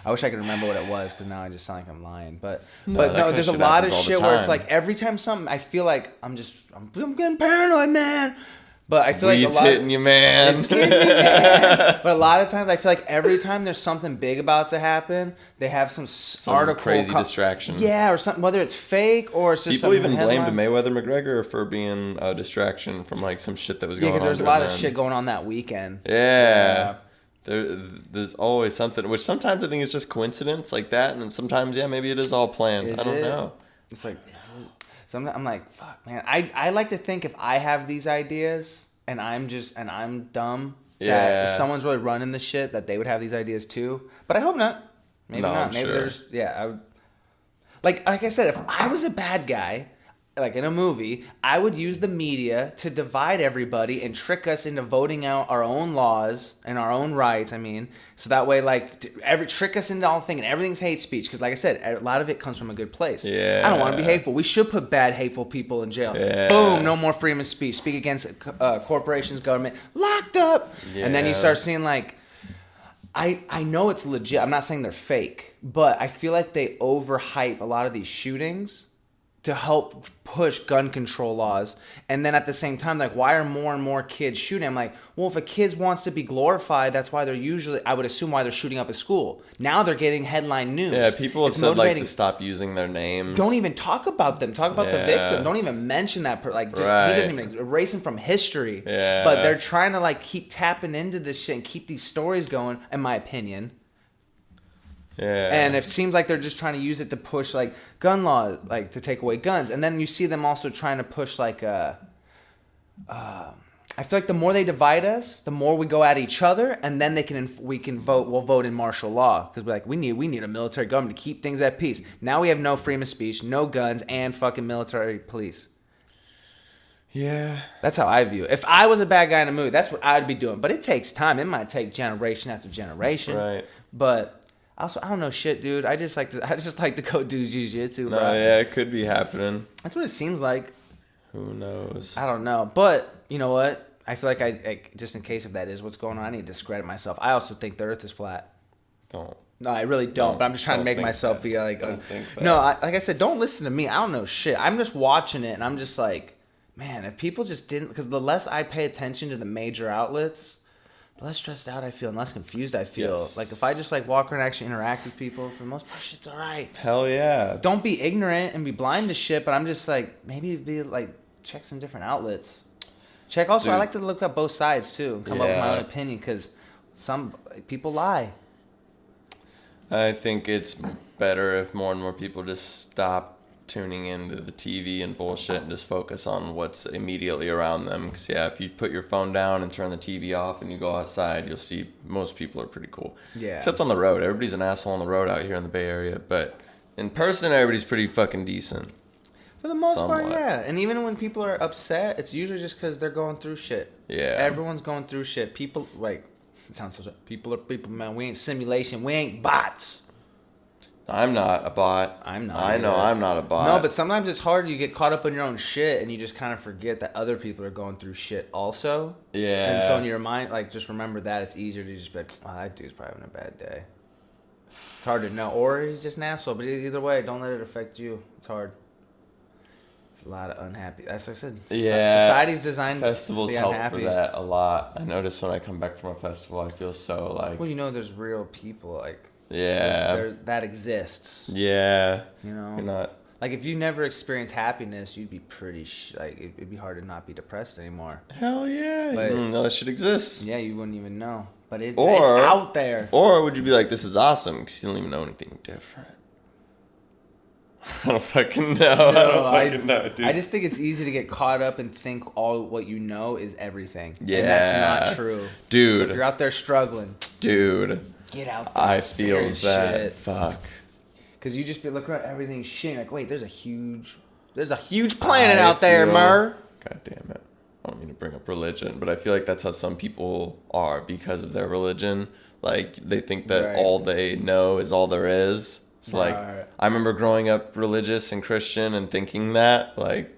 I wish I could remember what it was because now I just sound like I'm lying. But no, there's a lot of shit where it's like every time something, I feel like I'm getting paranoid, man. But I feel like it's hitting you, man. It's hitting me, man. But a lot of times, I feel like every time there's something big about to happen, they have some article, crazy distraction. Yeah, or something. Whether it's fake or it's just people even blamed Mayweather McGregor for being a distraction from like some shit that was going on. Yeah, because there's a lot of shit going on that weekend. Yeah. There's always something, which sometimes I think is just coincidence like that, and then sometimes maybe it is all planned. I don't know. It's like. Sometimes I'm like, fuck, man. I like to think if I have these ideas and I'm dumb, that if someone's really running the shit, that they would have these ideas too. But I hope not. Maybe not. Maybe there's, I would, like I said, if I was a bad guy, like in a movie, I would use the media to divide everybody and trick us into voting out our own laws and our own rights. I mean, so that way, like, trick us into all thinking everything's hate speech. Because, like I said, a lot of it comes from a good place. Yeah. I don't want to be hateful. We should put bad, hateful people in jail. Yeah. Boom, no more freedom of speech. Speak against corporations, government, locked up. Yeah. And then you start seeing like. I know it's legit. I'm not saying they're fake, but I feel like they overhype a lot of these shootings to help push gun control laws. And then at the same time, like, why are more and more kids shooting? I'm like, well, if a kid wants to be glorified, that's why they're usually, I would assume why they're shooting up a school. Now they're getting headline news. Yeah, people have said like to stop using their names. Don't even talk about them. Talk about the victim. Don't even mention that. He doesn't even erase him from history. Yeah. But they're trying to like keep tapping into this shit and keep these stories going, in my opinion. Yeah. And it seems like they're just trying to use it to push like gun laws, like to take away guns. And then you see them also trying to push like I feel like the more they divide us, the more we go at each other, and then we'll vote in martial law because we're like we need a military government to keep things at peace. Now we have no freedom of speech, no guns, and fucking military police. Yeah. That's how I view it. If I was a bad guy in a movie, that's what I'd be doing. But it takes time. It might take generation after generation. Right. But also, I don't know shit, dude. I just like to go do jiu-jitsu, bro. No, yeah, it could be happening. That's what it seems like. Who knows? I don't know. But, you know what? I feel like I just in case if that is what's going on, I need to discredit myself. I also think the earth is flat. Don't. No, I really don't. But I'm just trying to make myself be like... No, like I said, don't listen to me. I don't know shit. I'm just watching it, and I'm just like, man, if people just didn't... Because the less I pay attention to the major outlets... the less stressed out I feel and less confused I feel. Yes. Like if I just like walk around and actually interact with people, for the most part, shit's all right. Hell yeah. Don't be ignorant and be blind to shit, but I'm just like, maybe be like, check some different outlets. Check also, Dude. I like to look up both sides too and come up with my own opinion because some people lie. I think it's better if more and more people just stop tuning into the TV and bullshit and just focus on what's immediately around them. Because, yeah, if you put your phone down and turn the TV off and you go outside, you'll see most people are pretty cool. Yeah. Except on the road. Everybody's an asshole on the road out here in the Bay Area. But in person, everybody's pretty fucking decent. For the most part, Somewhat. yeah. And even when people are upset, it's usually just because they're going through shit. Yeah. Everyone's going through shit. People, like, it sounds so sad. People are people, man. We ain't simulation. We ain't bots. I'm not a bot. I'm not I know either. I'm not a bot. No, but sometimes it's hard. You get caught up in your own shit, and you just kind of forget that other people are going through shit also. Yeah. And so in your mind, like, just remember that. It's easier to just be like, oh, that dude's probably having a bad day. It's hard to know. Or he's just an asshole. But either way, don't let it affect you. It's hard. It's a lot of unhappy. As I said, Yeah. society's designed Festivals to be help unhappy. for that a lot. I notice when I come back from a festival, I feel so like... Well, you know, there's real people, like... Yeah. That exists. Yeah. You know? You're not... Like, if you never experienced happiness, you'd be pretty... like, it'd be hard to not be depressed anymore. Hell yeah. But- You don't know that shit exists. Yeah, you wouldn't even know. But it's Or- out there. Or would you be like, this is awesome, because you don't even know anything different? I don't fucking know. I don't fucking know, dude. I just think it's easy to get caught up and think all what you know is everything. Yeah. And that's not true. Dude. So if you're out there struggling, Dude. get out there. I and feels experience that. shit. Fuck. Because you just be looking around everything shit. Like, wait, there's a huge planet I out there, feel- Mur. God damn it. I don't mean to bring up religion, but I feel like that's how some people are because of their religion. Like, they think that Right. all they know is all there is. It's like, Right. I remember growing up religious and Christian and thinking that. Like,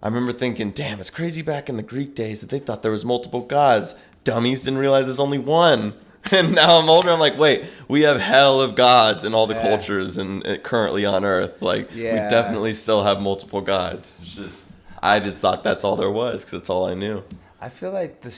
I remember thinking, damn, it's crazy back in the Greek days that they thought there was multiple gods. Dummies didn't realize there's only one. And now I'm older, I'm like, wait, we have hell of gods in all the Yeah. cultures and currently on Earth. Like, Yeah. we definitely still have multiple gods. It's just, I just thought that's all there was because that's all I knew. I feel like the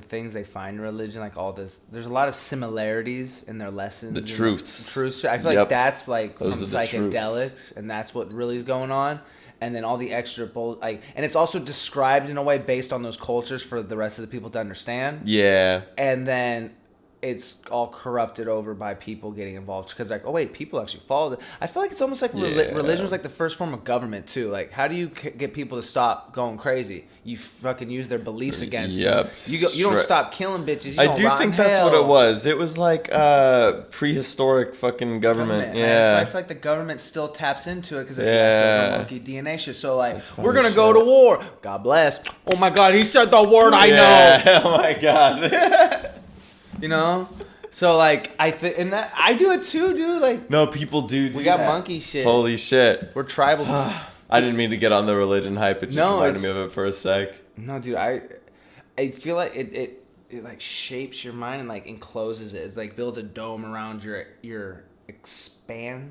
things they find in religion, like all this, there's a lot of similarities in their lessons. The and truths. Truths. I feel Yep. like that's like Those from are the psychedelics, and that's what really is going on. And then all the extra and it's also described in a way based on those cultures for the rest of the people to understand. Yeah. And then it's all corrupted over by people getting involved because like, oh wait, people actually follow this. I feel like it's almost like Yeah. religion was like the first form of government too. Like, how do you get people to stop going crazy? You fucking use their beliefs against them. You don't stop killing bitches. You I gonna do rot think in that's hell. what it was. It was like prehistoric fucking government. Man. Yeah. So I feel like the government still taps into it because it's Yeah. leftover monkey DNA shit. So like, That's funny we're gonna shit. go to war. God bless. Oh my God, he said the word I know. Yeah. Oh my god. You know. So like I think, and that I do it too, dude. Like No, people do. we got that. monkey shit. Holy shit. We're tribals. I didn't mean to get on the religion hype. It just No, reminded it's- me of it for a sec. No, dude, I feel like it like shapes your mind and like encloses it. It's like builds a dome around your expandingness.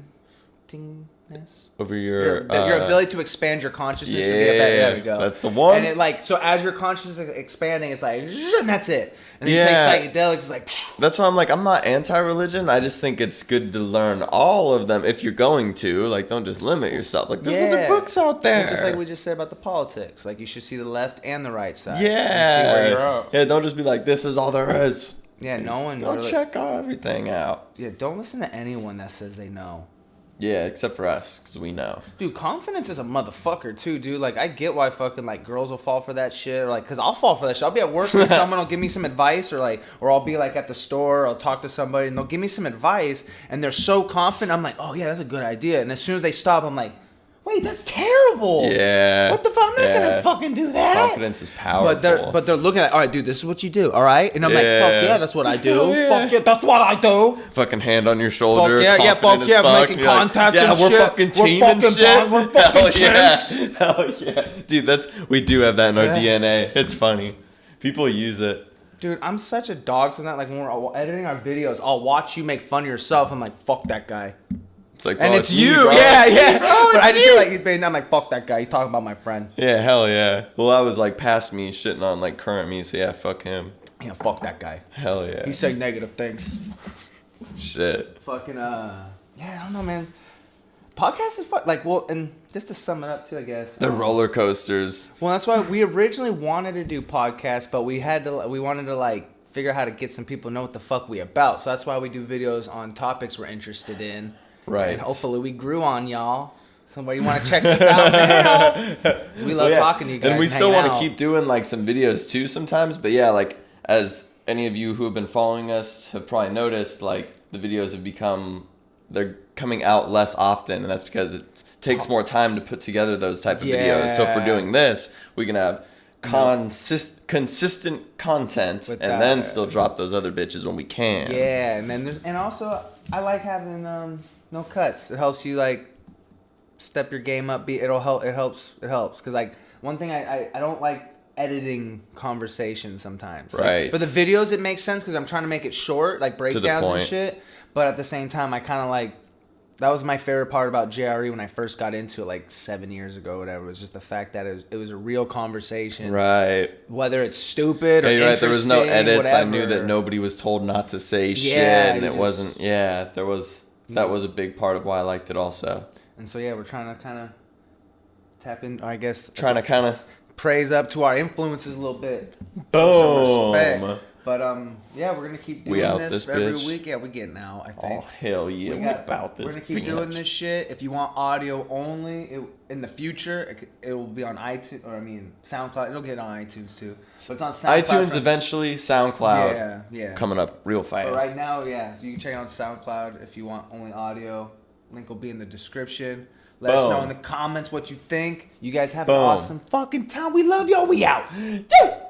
Over your Your ability to expand your consciousness. yeah, There we go. that's the one. And it like so as your consciousness is expanding, it's like and that's it. And then Yeah. you take psychedelics, it's like That's why I'm like, I'm not anti-religion. I just think it's good to learn all of them if you're going to. Like, don't just limit yourself. Like, there's other books out there. Just like we just said about the politics. Like you should see the left and the right side. yeah. And see where you're at. Yeah, don't just be like, this is all there is. Yeah, no one Go really, check everything out. Yeah, don't listen to anyone that says they know. Yeah, except for us, because we know. Dude, confidence is a motherfucker too, dude. Like, I get why fucking like girls will fall for that shit, or like, cause I'll fall for that shit. I'll be at work and someone will give me some advice, or I'll be like at the store, I'll talk to somebody and they'll give me some advice, and they're so confident. I'm like, oh yeah, that's a good idea. And as soon as they stop, I'm like, wait, that's terrible. Yeah. What the fuck? I'm not gonna fucking do that. Confidence is powerful. But they're looking at, all right, dude, this is what you do, all right? And I'm like, fuck yeah, that's what I do. Hell yeah. Fuck yeah, that's what I do. Fucking hand on your shoulder. Fuck yeah, confident as fuck. making You're like, contact yeah, and we're shit. fucking team We're and fucking shit. bond, we're fucking Hell yeah. chimps. Hell yeah. Dude, we do have that in our Yeah. DNA. It's funny. People use it. Dude, I'm such a dog on that. Like, when we're editing our videos, I'll watch you make fun of yourself. I'm like, fuck that guy. It's like, And bro, it's me, you. bro. Yeah, It's me, yeah. bro. But I It's just me. feel like he's being, I'm like, fuck that guy. He's talking about my friend. Yeah, hell yeah. Well, that was like past me shitting on like current me, so yeah, fuck him. Yeah, fuck that guy. Hell yeah. He said negative things. Shit. Fucking yeah, I don't know, man. Podcast is fun. Like, well, and just to sum it up too, I guess. The roller coasters. Well, that's why we originally wanted to do podcasts, but we wanted to like figure out how to get some people to know what the fuck we about. So that's why we do videos on topics we're interested in. Right. And hopefully we grew on y'all. Somebody want to check us out now? We love talking to you guys. And we still want to keep doing like some videos too sometimes. But yeah, like as any of you who have been following us have probably noticed, like the videos have become, they're coming out less often, and that's because it takes more time to put together those type of videos. So if we're doing this, we can have consistent content and then still drop those other bitches when we can. Yeah, and then and also I like having no cuts. It helps you like step your game up. It'll help. It helps because like one thing I don't like editing conversations sometimes. Right. Like, for the videos it makes sense because I'm trying to make it short, like breakdowns and shit. But at the same time, I kind of like. That was my favorite part about JRE when I first got into it, like 7 years ago, or whatever. It was just the fact that it was a real conversation. Right. Whether it's stupid or you're right. There was no edits. Whatever. I knew that nobody was told not to say shit, and it wasn't. Yeah, there was. That was a big part of why I liked it, also. And so yeah, we're trying to kind of tap in. I guess trying to kind of praise up to our influences a little bit. Boom. But yeah, we're gonna keep doing this every week. Yeah, we getting out, I think. Oh hell yeah, we about this. We're gonna keep doing this shit. If you want audio only, in the future, it will be on iTunes, or I mean SoundCloud. It'll get on iTunes too, but it's on SoundCloud. iTunes eventually, SoundCloud. Yeah. Coming up real fast. But right now, yeah. So you can check it on SoundCloud if you want only audio. Link will be in the description. Let us know in the comments what you think. You guys have an awesome fucking time. We love y'all. We out. Yeah.